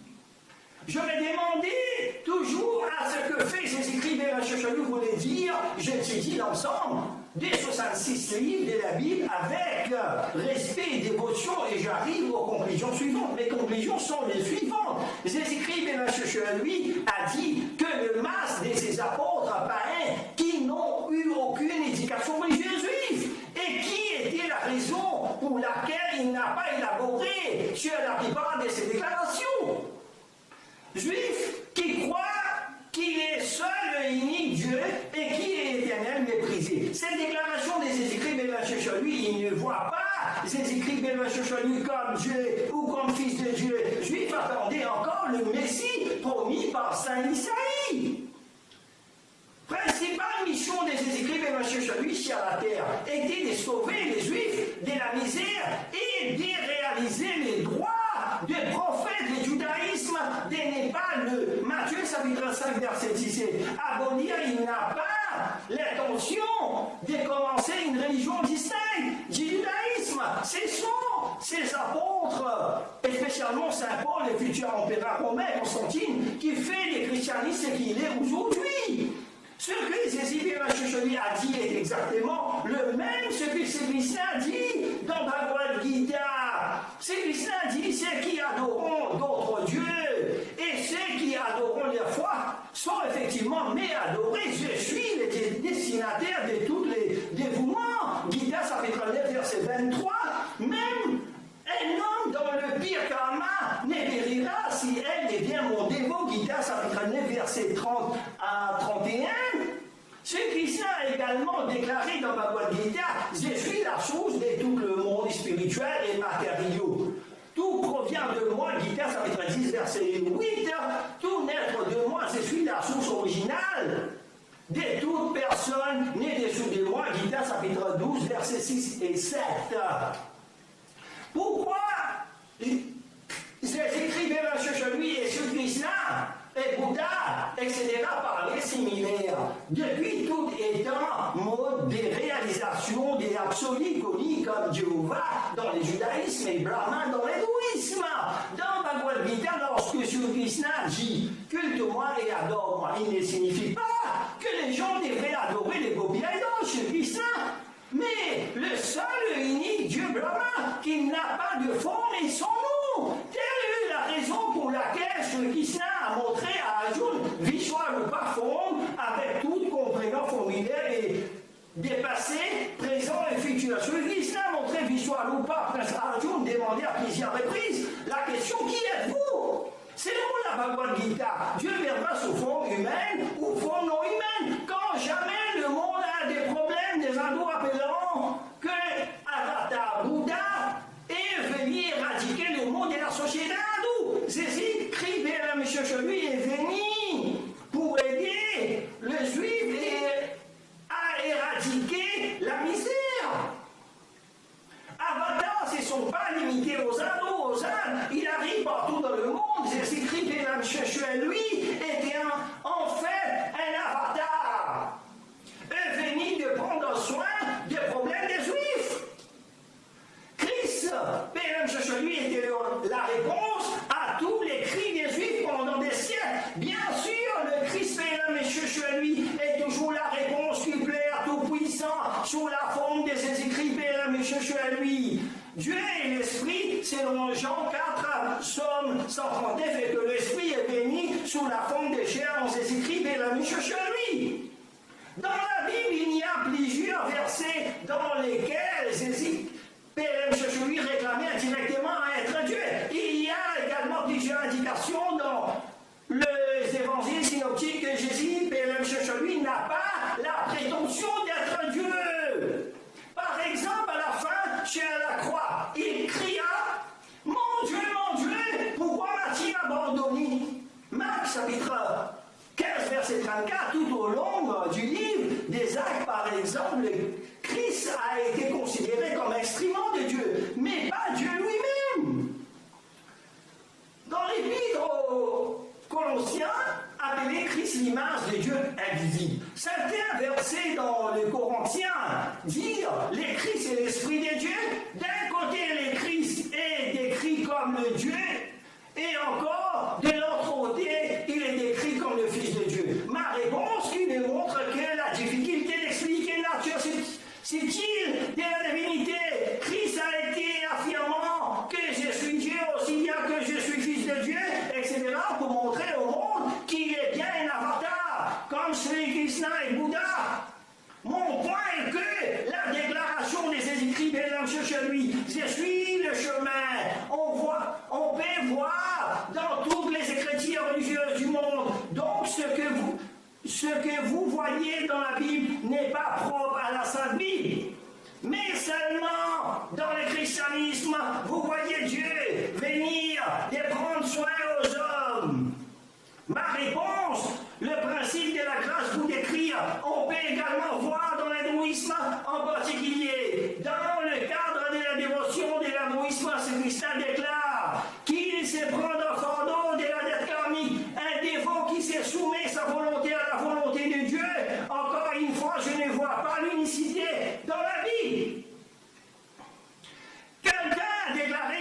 Je me demandais toujours à ce que fait ces écrits de Nochechalu voulait dire, j'étudie l'ensemble des 66 livres de la Bible avec respect et dévotion et j'arrive aux conclusions suivantes. Les conclusions sont les suivantes. Les écrits de Nochechalu a dit que le masse de ces apôtres païens qui n'ont eu aucune éducation religieuse juive et qui était la raison pour laquelle il n'a pas élaboré sur la plupart de ces déclarations. Juif qui croit qu'il est seul et unique Dieu et qui est éternel méprisé. Cette déclaration des écrits de Nochechalu, il ne voit pas les écrits de Nochechalu comme Dieu ou comme fils de Dieu. Juif attendait encore le Messie promis par Saint Isaïe. Principale mission des écrits de Nochechalu sur la terre était de sauver les Juifs de la misère et de réaliser les droits des prophètes du judaïsme, de ne pas le Matthieu chapitre 5 verset 17 abolir, il n'a pas l'intention de commencer une religion distincte du judaïsme. Ce sont ces apôtres, et spécialement Saint Paul, le futur empereur romain Constantine, qui fait le christianisme ce qu'il est aujourd'hui. Ce que Jésus a dit est exactement le même, ce que ce Krishna dit dans Bhagavad Gita. Ce Krishna dit, ceux qui adoreront d'autres dieux et ceux qui adoreront leur foi sont effectivement mes adorés. Je suis le destinataire de tous les dévouements. Gita chapitre 9 verset 23. Même un homme dans le pire karma ne périra si elle devient mon dévot. Gita chapitre 9 verset 30 à 31. Ce Krishna a également déclaré dans Bhagavad Gita, je suis la source de tout le monde spirituel et matériel. Tout provient de moi, Gita chapitre 10 verset 8. Tout naître de moi, je suis la source originale de toute personne née dessous de moi, Gita chapitre 12 verset 6 et 7. Pourquoi Jésus-Christ chez lui et sur Krishna et Bouddha, etc., parlaient similaires. Depuis tout étant mode de réalisation des absolus connus comme Jéhovah dans le judaïsme et Brahman dans l'hindouisme. Dans Bhagavad Gita, lorsque Sri Krishna dit culte-moi et adore-moi, il ne signifie pas que les gens devraient adorer les gopis idoles chez Krishna. Mais le seul et unique Dieu Brahma, qui n'a pas de forme et son nom. Telle est la raison pour laquelle Sri Krishna a montré à Arjuna Vishwarupa forme avec toute compréhension formulaire et dépassé, présent et futur. Sri Krishna a montré Vishwarupa, Prince Arjuna demandait à plusieurs reprises la question qui êtes-vous? Selon la Bhagavad Gita, Dieu viendra sous forme humaine ou forme non humaine. Quand jamais le monde a des problèmes, des hindous appelleront que Avatar Bouddha est venu éradiquer le monde et la société hindoue. Jésus-Christ, chez lui, est venu pour aider le juif à éradiquer la misère. Avatar, ce ne sont pas limités aux hindous, aux Indes. Il arrive partout dans le monde. Jésus-Christ, chez lui, était en fait un avatar. Venu de prendre soin des problèmes des juifs. Christ, chez lui, était la réponse à tous les cris des juifs pendant des siècles. Bien sûr, le Christ, chez lui, est toujours la réponse qui plaît à tout-puissant sous la forme de Jésus-Christ, chez lui. Dieu est l'Esprit, selon Jean 4, Psaume 139, et que l'Esprit est béni sous la forme de chair en Jésus-Christ, chez lui. Dans la Bible, il y a plusieurs versets dans lesquels Jésus, chez lui, réclamait indirectement à être Dieu. Il y a également plusieurs indications dans les évangiles synoptiques que Jésus, chez lui, n'a pas la prétention d'être Dieu. Par exemple, à la fin, chez la croix, il cria « Mon Dieu, pourquoi m'as-tu abandonné ?» Marc chapitre 15, verset 34, tout au long du livre des Actes, par exemple, Christ a été considéré comme instrument de Dieu, mais pas Dieu lui-même. Dans l'épître aux Colossiens, appelé Christ l'image de Dieu invisible. Certains versets dans le Corinthiens disent le Christ est l'Esprit de Dieu. D'un côté, le Christ est décrit comme le Dieu, et encore, de l'autre côté, il est décrit comme le Fils de Dieu. Ma réponse qui me montre que la difficulté d'expliquer la nature subtile de la divinité. Christ a été affirmant que je suis Dieu aussi bien que je suis Fils de Dieu, etc., pour montrer au monde qu'il est bien un avatar, comme Sri Krishna et Bouddha. Mon point est que la déclaration de Jésus-Christ, chez lui, je suis le chemin. On peut voir dans toutes les écritures religieuses du monde. Donc ce que vous voyez dans la Bible n'est pas propre à la Sainte Bible, mais seulement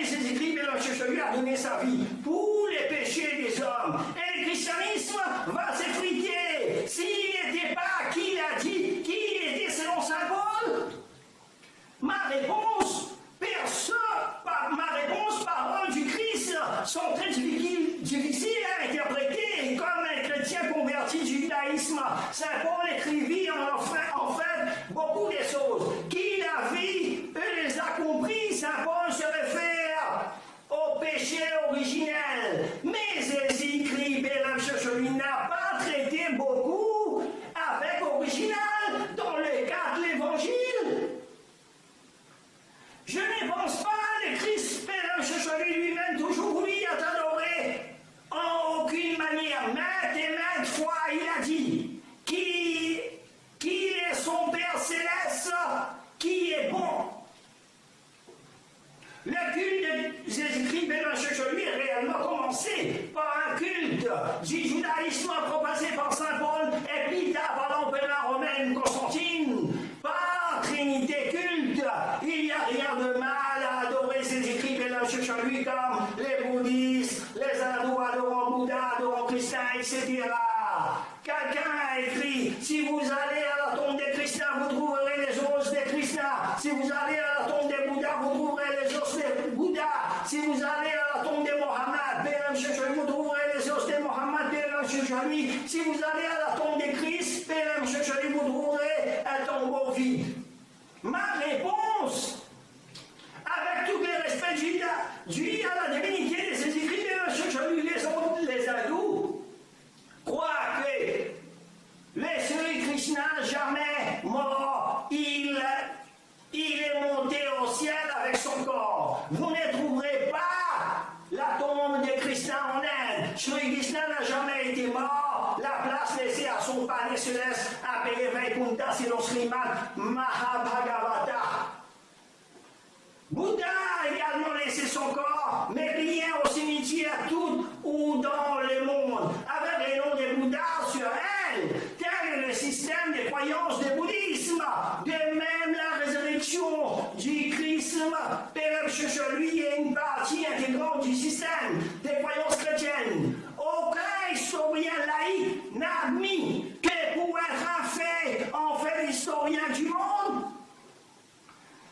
Jésus-Christ, lui a donné sa vie pour les péchés des hommes. Et le christianisme va s'effriter s'il n'était pas qui il a dit, qui il était selon Saint Paul. Ma réponse, paroles du Christ sont très difficiles à interpréter. Comme un chrétien converti du judaïsme, Saint Paul écrivit en fait beaucoup de choses. Qui l'a vu, eux les a compris. Saint Paul se réfère au péché originel. Mais Jésus-Christ, lui n'a pas traité beaucoup avec original dans le cas de l'évangile. Je ne pense pas que Christ, lui-même, toujours voulu être adoré en aucune manière. Maintes et maintes fois, il a dit qu'il est son Père céleste, qui est bon. Le culte de Jésus-Christ, lui est réellement commencé par un culte du judaïsme propagé par Saint Paul et plus tard par l'empereur romain Constantine. Par Trinité culte, il n'y a rien de mal à adorer Jésus-Christ, lui comme les bouddhistes, les hindous adorant Bouddha, adorant Christ, etc. Quelqu'un a écrit, si vous allez à la tombe des chrétiens, vous trouverez les os des chrétiens. Si vous allez à la tombe des Bouddhas, vous trouverez les os des Bouddhas. Si vous allez à la tombe de Mohammed, vous trouverez les os de Mohammed, si vous allez à la tombe de Christ, vous trouverez un tombeau vide. Ma réponse, avec tout le respect dû à la divinité de ses écrits, les hindous croient que le Sri Krishna jamais mort, il est monté au ciel avec son corps. Vous ne trouverez pas la tombe de Krishna en Inde. Sri Krishna n'a jamais été mort. La place laissée à son palais céleste appelé Vaikuntha, c'est le Srimad Mahabhagavata. Bouddha a également laissé son corps, mais rien au cimetière tout ou dans le monde, avec les noms des Bouddhas sur elle, tel est le système des croyances du bouddhisme. De même, la résurrection du Christ, lui est une partie intégrante du système des croyances chrétiennes. Aucun historien laïque n'a admis que pour être un fait, en fait l'historien du monde.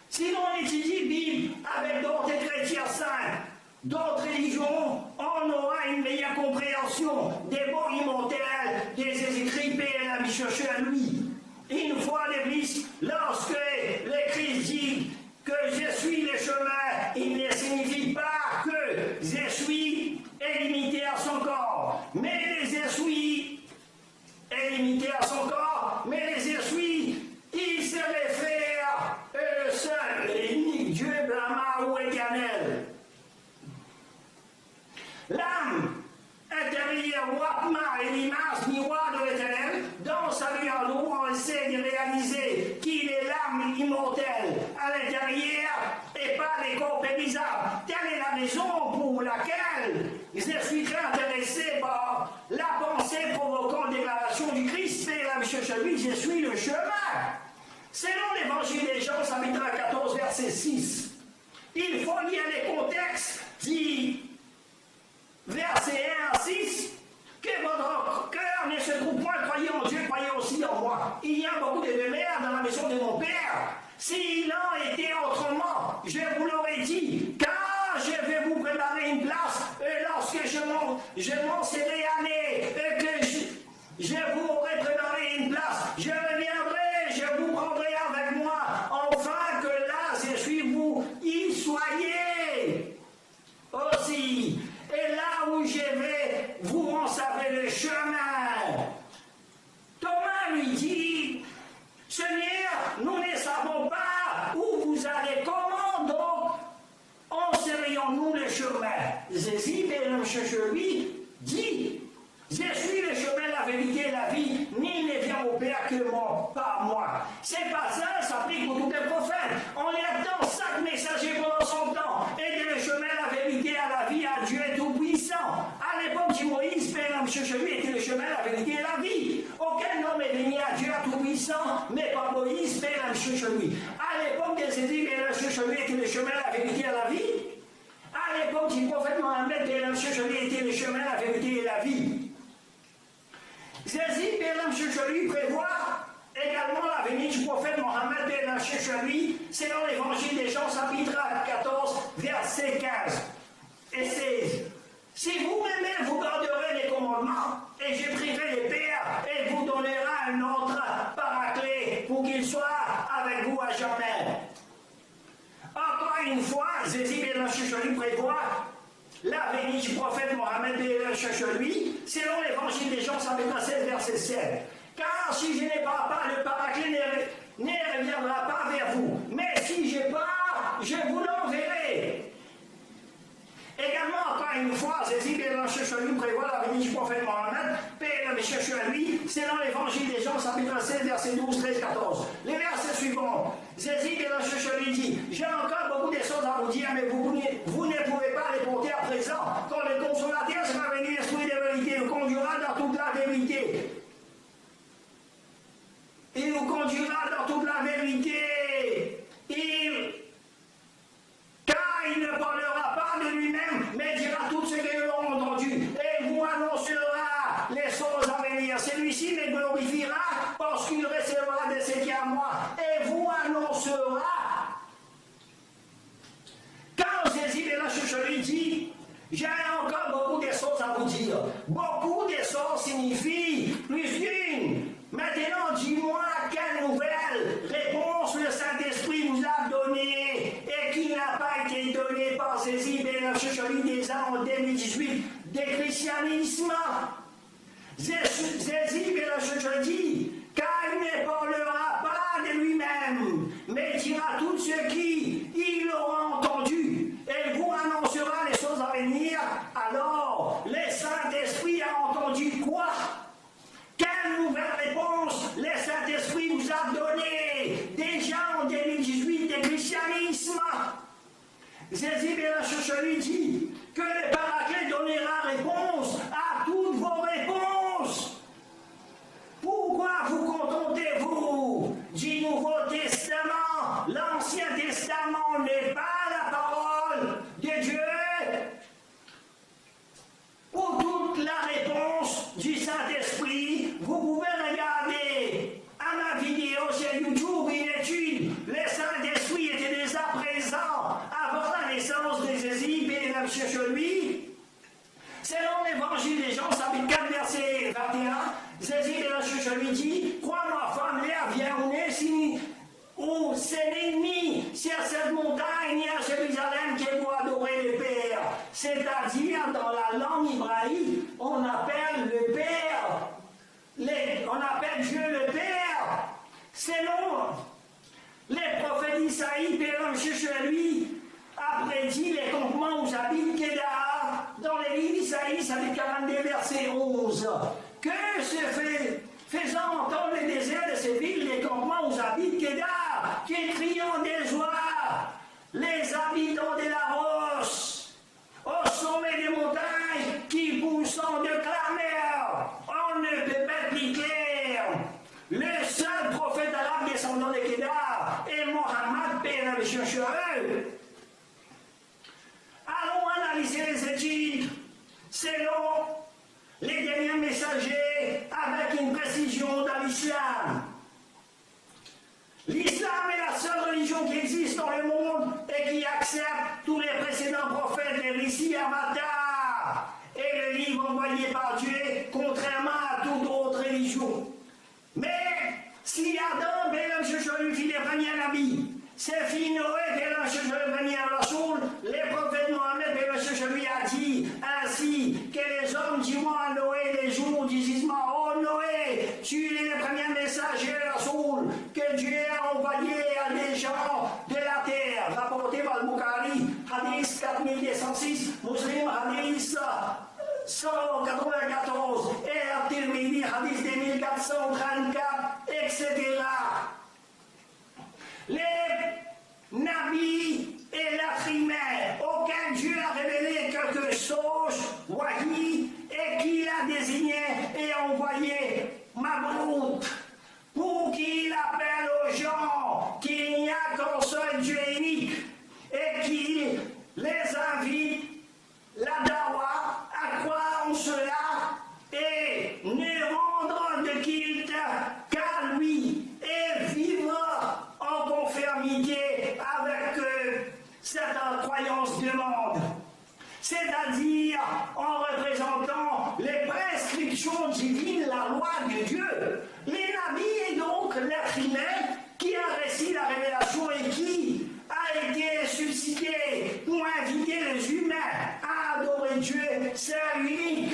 Si l'on étudie la Bible avec d'autres chrétiens saints, d'autres religions, on aura une meilleure compréhension des mots immortels des écrits et la chercher à lui. Une fois de plus, lorsque le Christ dit que je suis le chemin, il ne signifie pas que je suis limité à son corps, mais je suis limité à son corps, mais je suis, il se réfère le seul et unique Dieu Brahma ou éternel. L'âme intérieure, Watma et l'image miroir de l'éternel, dans sa vie en nous, on essaie de réaliser qu'il est l'âme immortelle à l'intérieur et pas les corps périssables. Telle est la raison pour laquelle je suis très intéressé par la pensée provoquant déclaration du Christ et la mission chez lui, je suis le chemin. Selon l'évangile des Jean, chapitre 14, verset 6, il faut lire les contextes dit verset 1 à 6, que votre cœur ne se trouve point croyez en Dieu, croyez aussi en moi. Il y a beaucoup de demeures dans la maison de mon Père. S'il en était autrement, je vous l'aurais dit, car je vais vous préparer une place, et lorsque je m'en serai allé, et que je vous aurai préparé une place, je reviendrai, je vous prendrai avec moi, enfin que là, je suis vous, y soyez aussi. Et là où je vais, vous en savez le chemin. Thomas lui dit, Seigneur, nous ne savons pas où vous allez, comment donc en serions-nous le chemin? Jésus, chez lui, dit, je suis le chemin, la vérité et la vie, nul ne vient au Père que moi, par moi. Ces passages s'appliquent pour tous les prophètes. On les attend, chaque messager pendant son temps. Et le chemin, la vérité et la vie à Dieu tout-puissant. À l'époque de Moïse, Père chez lui était le chemin, la vérité et la vie. Aucun homme est venu à Dieu tout-puissant, mais par Moïse, Père chez lui. À l'époque de Jésus, Père chez lui était le chemin, la vérité et la vie. Bélam Shisholi était le chemin, la vérité et la vie. Jésus, Bélam Shisholi prévoit également la venue du prophète Mohammed Bélam Shisholi, selon l'évangile des Jean, chapitre 14, versets 15 et 16. Si vous m'aimez, vous garderez les commandements, et je prierai le Père, et vous donnera un autre paraclet pour qu'il soit avec vous à jamais. Encore une fois, Jésus Bélam Shisholi prévoit la venue du prophète Mohammed Bélam Shisholi, selon l'évangile des Jean, chapitre 16, verset 7. Car si je n'ai pas, le paraclet ne reviendra pas vers vous, mais si je pars, je vous l'enverrai. Également, encore une fois, Jésus Bélam Shisholi prévoit la venue du prophète Mohammed, Bélam Shisholi, selon l'évangile des Jean, chapitre 16, versets 12, 13, 14. Les versets suivants. Jésus Bélam Shisholi dit: j'ai encore beaucoup de choses à vous dire, mais vous ne pouvez pas les porter à présent. Quand le consolateur sera venu, l'esprit de vérité nous conduira dans toute la vérité. Il nous conduira dans toute la vérité. Car il ne parlera pas de lui-même, mais dira tout ce que nous avons entendu. Et vous annoncera les choses à venir. Celui-ci me glorifiera parce qu'il recevra de ce qui est à moi. Et vous annoncera. Quand Jésus Bélam Shisholi dit: j'ai encore beaucoup de choses à vous dire. Beaucoup de choses signifie plus d'une. Maintenant, dis-moi quelle nouvelle réponse le Saint-Esprit vous a donnée et qui n'a pas été donnée par Jésus Bélam Shisholi déjà en 2018 de christianisme. Jésus Bélam Shisholi dit: car il ne parlera pas de lui-même, mais dira tout ce qu'il aura entendu et vous annoncera les choses à venir. Alors, le Saint-Esprit a entendu quoi? Quelle nouvelle réponse le Saint-Esprit vous a donnée déjà en 2018 de christianisme? Jésus Bélam Shisholi dit que le paraclet donnera réponse à toutes vos réponses. Pourquoi vous contentez-vous du Nouveau Testament? L'Ancien Testament n'est pas la parole de Dieu. Pour toute la réponse du Saint-Esprit, vous pouvez regarder à ma vidéo sur YouTube une étude. Le Saint-Esprit était déjà présent avant la naissance de Jésus Bélam Shisholi. Selon l'évangile des Jean, chapitre 4, verset 21, Jésus Bélam Shisholi dit: crois-moi, femme, l'air vient où c'est l'ennemi sur cette montagne à Jérusalem qui doit adorer le Père. C'est-à-dire, dans la langue hébraïque, on appelle le Père. On appelle Dieu le Père. Selon les prophètes d'Isaïe, Bélam Shisholi a prédit les campements où j'habite Kédar, dans les livres d'Isaïe, chapitre 42, verset 11. Que se faisant entendre le désert de ces villes, les campements où j'habite Kédar, qui criant de joie, les habitants de la roche, au sommet des montagnes, qui poussant de clameur, on ne peut pas plus clair. Le seul prophète arabe descendant de Kédar est Mohammed Bélam Shisholi. Allons analyser les études selon les derniers messagers avec une précision dans l'islam. L'islam est la seule religion qui existe dans le monde et qui accepte tous les précédents prophètes, les récits avatars et le livre envoyé par Dieu, contrairement à toute autre religion. Mais si Adam Bélam Shisholi fit les premiers nabis, ses filles Noé Bélam Shisholi premier Rasoul, les prophètes Mohammed Bélam Shisholi a dit ainsi que les hommes diront à Noé les jours du jugement: oh Noé, tu es le premier messager Rasoul que Dieu a envoyé à des gens de la terre. Rapporté par le Bukhari, hadith 4206, Muslim hadith 194 et At-Tirmidhi hadith 2434, etc. Les nabis et l'être humain auquel Dieu a révélé quelque chose, wahi, et qu'il a désigné et envoyé Mabrout pour qu'il appelle aux gens qu'il n'y a qu'un seul Dieu unique et qu'il les invite la dawa c'est-à-dire en représentant les prescriptions divines, la loi de Dieu. Les nabis est donc l'être humain qui a reçu la révélation et qui a été suscité pour inviter les humains à adorer Dieu, c'est unique.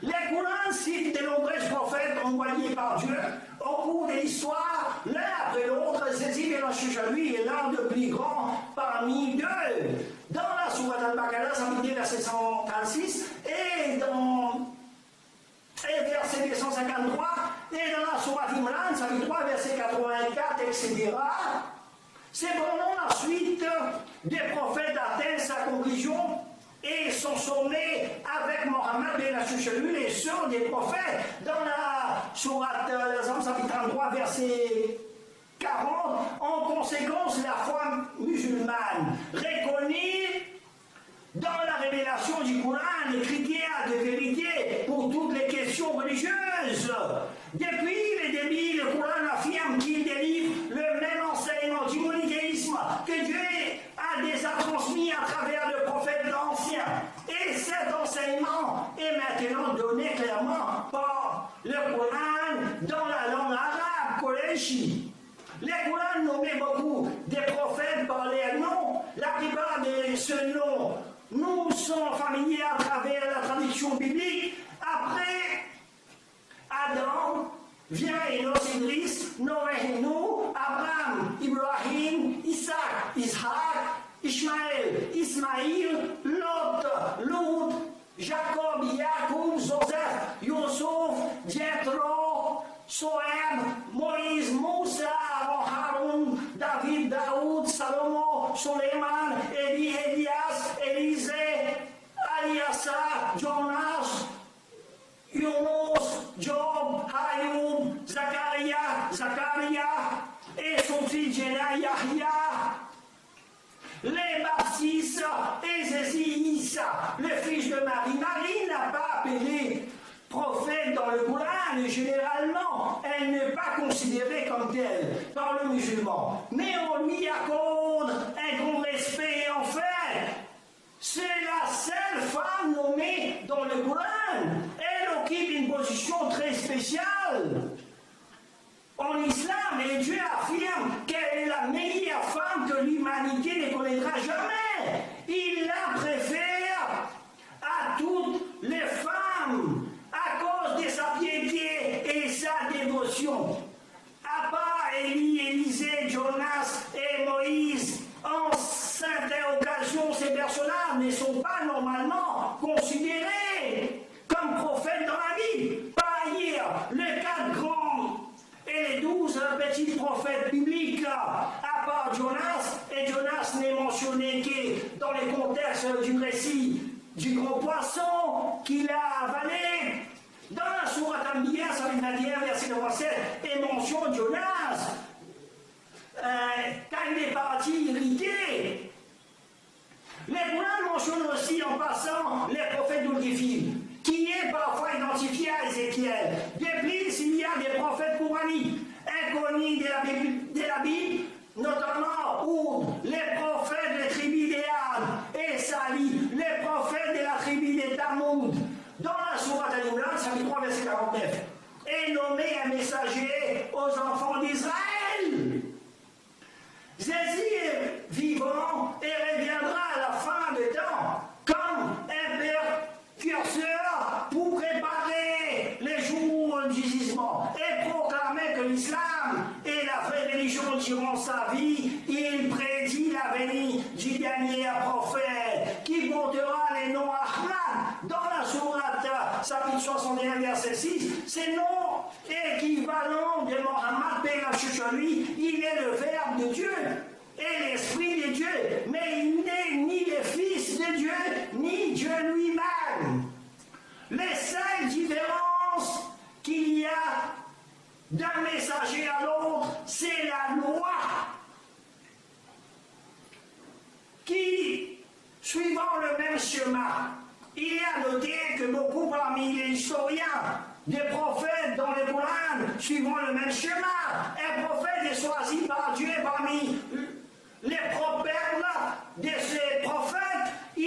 Les Courans citent de nombreux prophètes envoyés par Dieu au cours de l'histoire, l'un après l'autre, Zézib et lui est l'un des plus grands parmi eux. Dans la Sourate Al-Baqarah, ça veut dire verset 136, et dans verset 253, et dans la Sourate Imran, ça veut dire 3, verset 84, etc. Cependant, la suite des prophètes atteint sa conclusion et son sommet avec Mohammed et la Chuchalu, les sœurs des prophètes, dans la Sourate chapitre 33, verset 40. En conséquence, la foi musulmane reconnue dans la révélation du Coran les critères de vérité pour toutes les questions religieuses. Depuis le début, le Coran affirme qu'il délivre le même enseignement du monothéisme que Dieu a déjà transmis à travers le prophète ancien. Et cet enseignement est maintenant donné clairement par le Coran dans la langue arabe, Qurayshi. Les Corans nommaient beaucoup des prophètes par leur nom. La plupart de ce nom nous sont familiers à travers la tradition biblique. Après Adam vient Enos, Idris, Noé, Nous, Abraham, Ibrahim, Isaac, Ishaq, Ishmaël, Ismaïl, Lot, Lut, Jacob, Yacoub, Joseph, Yusuf, Jethro, Soeb, Moïse, Moussa, Haroun, David, Daoud, Salomon, Suleiman, Élie, Elias, Élisée, Aliasa, Jonas, Yunus, Job, Ayoub, Zacharia, et son fils Yahya, les baptistes et Zézi Issa, le fils de Marie. Marie n'a pas appelé prophète dans le Coran, et généralement, elle n'est pas considérée comme telle par le musulman. Mais on lui accorde un grand respect. En fait, c'est la seule femme nommée dans le Coran. Elle occupe une position très spéciale en islam, et Dieu affirme qu'elle est la meilleure femme que l'humanité ne connaîtra jamais. Il la préfère à toutes les femmes à cause de sa piété et sa dévotion. À part Élie, Élisée, Jonas et Moïse, en certaines occasions, ces personnages ne sont pas normalement considérés comme prophètes dans la Bible. Par ailleurs, les 4 grands et les 12 petits prophètes bibliques, à part Jonas, et Jonas n'est mentionné que dans le contexte du récit du grand poisson qu'il a avalé. Dans la Sourate Anbiya, chapitre 21, verset 7, est mentionné Jonas, quand il est parti irrité. Les Courans mentionnent aussi en passant les prophètes d'Ul-Kifil, qui est parfois identifié à Ézéchiel. De plus, il y a des prophètes coraniques inconnus de la Bible, notamment Oud, les prophètes des tribus d'Éad et Sali, les prophètes de la tribu de Tamoud. Dans la Sourate Al-Imran, chapitre 3, verset 49, est nommé un messager aux enfants d'Israël. Jésus est vivant et reviendra à la fin des temps comme un précurseur pour préparer les jours du jugement et proclamer que l'islam est la vraie religion durant sa vie. Il prédit la venue du dernier prophète qui portera les noms Ahmad. Dans la Sourate, chapitre 61, verset 6, ces noms équivalents de Mohammed, paix sur lui, il est le Verbe de Dieu et l'Esprit de Dieu, mais il n'est ni le Fils de Dieu, ni Dieu lui-même. Les seules différences qu'il y a d'un messager à l'autre, c'est la loi qui, suivant le même schéma, il est à noter que beaucoup parmi les historiens des prophètes dans le Coran suivant le même schéma. Un prophète est choisi par Dieu parmi les prophètes de ces prophètes. Il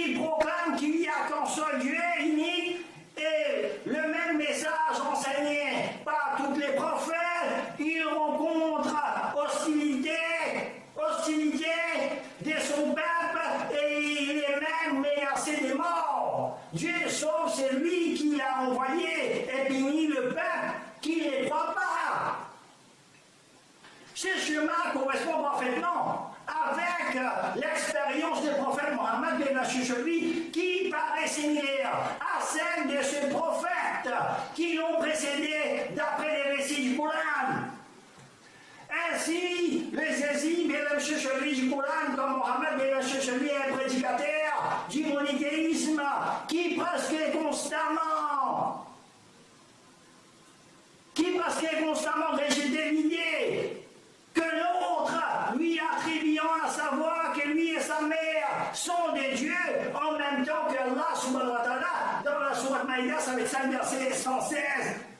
Dieu sauve celui qui l'a envoyé et punit le peuple qui ne les croit pas. Ce schéma correspond parfaitement avec l'expérience du prophète Mohammed ben Hachisholi qui paraît similaire à celle de ce prophète qui l'ont précédé d'après les récits du Coran. Ainsi, le Zézi ben Hachisholi du Coran, comme Mohammed ben Hachisholi est un prédicateur du monothéisme qui presque constamment rejetait l'idée que l'autre lui attribuant à savoir que lui et sa mère sont des dieux en même temps que Allah subhanahu wa ta'ala dans la sourate Maïda avec 5 versets 116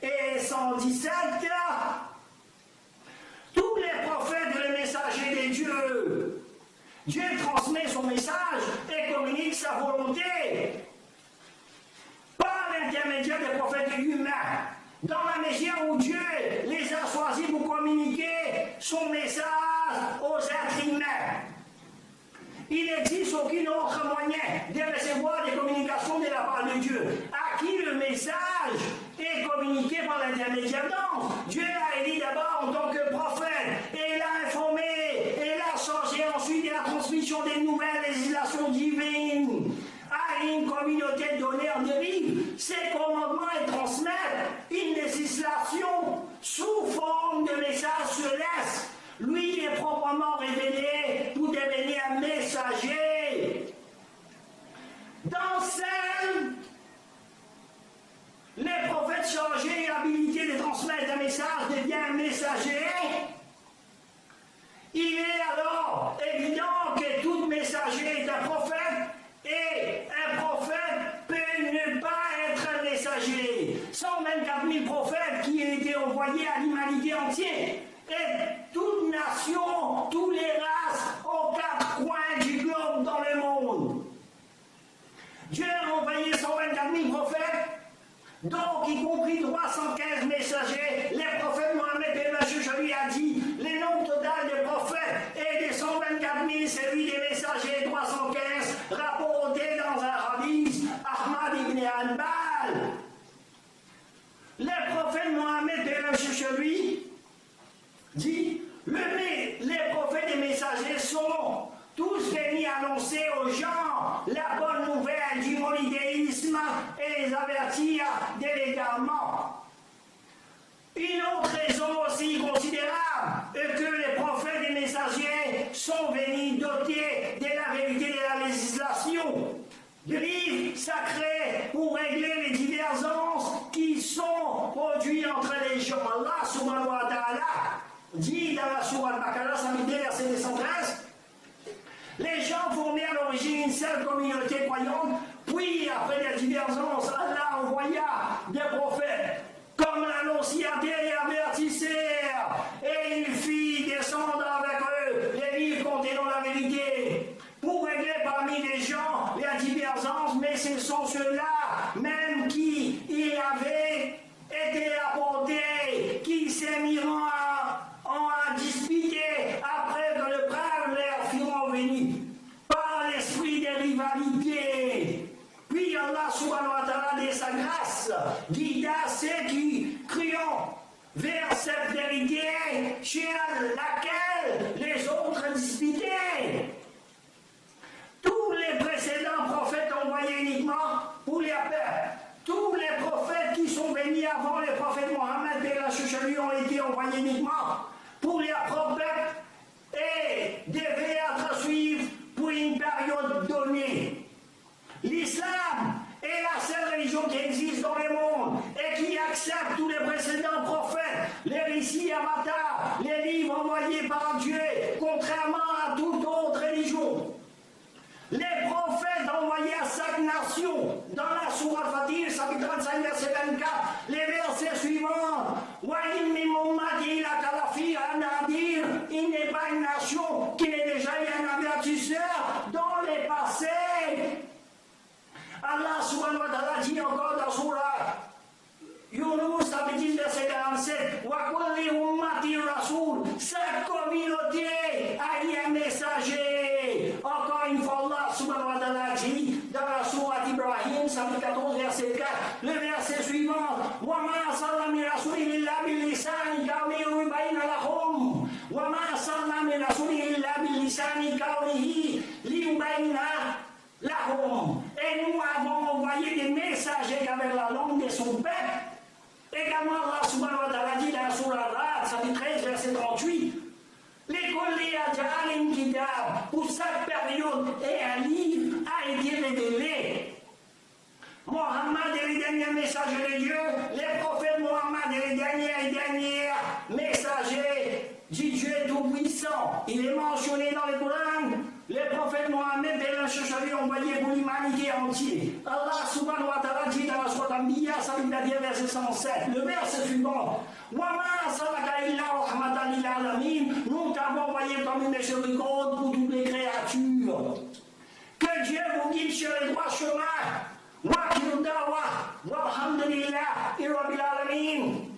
et 117. Tous les prophètes et les messagers des dieux, Dieu transmet son message et communique sa volonté par l'intermédiaire des prophètes humains. Dans la mesure où Dieu les a choisis pour communiquer son message aux êtres humains. Il n'existe aucun autre moyen de recevoir des communications de la part de Dieu, à qui le message est communiqué par l'intermédiaire d'anges. Dieu l'a élu d'abord en tant que prophète, et l'a informé, et l'a chargé ensuite de la transmission des nouvelles législations divines à une communauté donnée en dérive. Ces commandements et transmettre une législation sous forme de message céleste. Lui est proprement révélé pour devenir un messager. Dans celle, les prophètes chargés et habilités de transmettre un message deviennent un messager. Il est alors évident que tout messager est un prophète et un prophète peut ne pas être un messager. 124 000 prophètes qui ont été envoyés à l'humanité entière. Et toute nation, toutes les races, aux 4 coins du globe dans le monde. Dieu a envoyé 124 000 prophètes, donc y compris 315 messagers. Les prophètes Mohammed ben Hachisholi a dit, le nombre total des prophètes est de 124 000, celui des messagers 315, rapporté dans un hadith, Ahmad ibn Hanbal. Les prophètes Mohammed ben Hachisholi dit, les prophètes et messagers sont tous venus annoncer aux gens la bonne nouvelle du monothéisme et les avertir de l'égarement. Une autre raison aussi considérable est que les prophètes et messagers sont venus dotés de la vérité de la législation, du livre sacré pour régler les divergences qui sont produites entre les gens. Allah subhanahu wa ta'ala dit dans la sourate Al-Baqarah, 52, verset 213, les gens formaient à l'origine une seule communauté croyante, puis après des divergences, Allah envoya des prophètes comme l'annonciateur et l'avertisseur, et il fit descendre avec eux les livres contenant la vérité pour régler parmi les gens les divergences, mais ce sont ceux-là même qui y avaient été apportés qui s'est mis à disputer après que le prêtre leur fut revenu par l'esprit de rivalité. Puis Allah subhanahu wa ta'ala de sa grâce guida ceux qui crient vers cette vérité sur laquelle les autres disputaient. Tous les précédents prophètes envoyés uniquement pour les peuples. Tous les prophètes qui sont venus avant les prophètes Mohammed ben Hachisholi ont été envoyés uniquement pour les prophètes et devaient être suivis pour une période donnée. L'islam est la seule religion qui existe dans le monde et qui accepte tous les précédents prophètes, les récits avatars, les livres envoyés par Dieu, contrairement à toute autre religion. Les prophètes envoyés à chaque nation, dans la sourate Fatir, chapitre 35, verset 24, les versets suivants, il n'est pas une nation qui n'ait déjà eu un avertisseur dans les passés. Allah subhanahu wa ta'ala dit encore dans sourate Yunus, chapitre 10, verset 47, sa communauté a eu un messager. Encore une fois, Allah subhanahu wa ta'ala dit dans la sourate Ibrahim, Ibrahim, chapitre 14, verset 4. Le verset suivant. وَمَا أَرْسَلْنَا مِن رَّسُولٍ إِلَّا بِلِسَانِ قَوْمِهِ لِيُبَيِّنَ لَهُمْ وَمَا أَرْسَلْنَا مِن رَّسُولٍ إِلَّا بِلِسَانِ قَوْمِهِ لِيُبَيِّنَ لَهُمْ. Et nous avons envoyé des messagers avec la langue de son peuple. Également, Allah subhanahu wa ta'ala dit dans la Sourate Ar-Ra'd, chapitre 13, verset 38. Pour chaque période et un livre a été révélé. Mohammed est le dernier messager de Dieu, les prophètes Mohammed est le dernier messager du Dieu Tout-Puissant. Il est mentionné dans le Coran. Les prophètes Mohammed est un chercheur envoyé pour l'humanité entière. Allah subhanahu wa ta'ala dit dans la Sourate Anbiya, chapitre 1, verset 107, le verset suivant. Nous t'avons envoyé comme une miséricorde pour toutes les créatures. Que Dieu vous guide sur le droit chemin. Wa kiru dawa, walhamdulillah, rabbil alamin.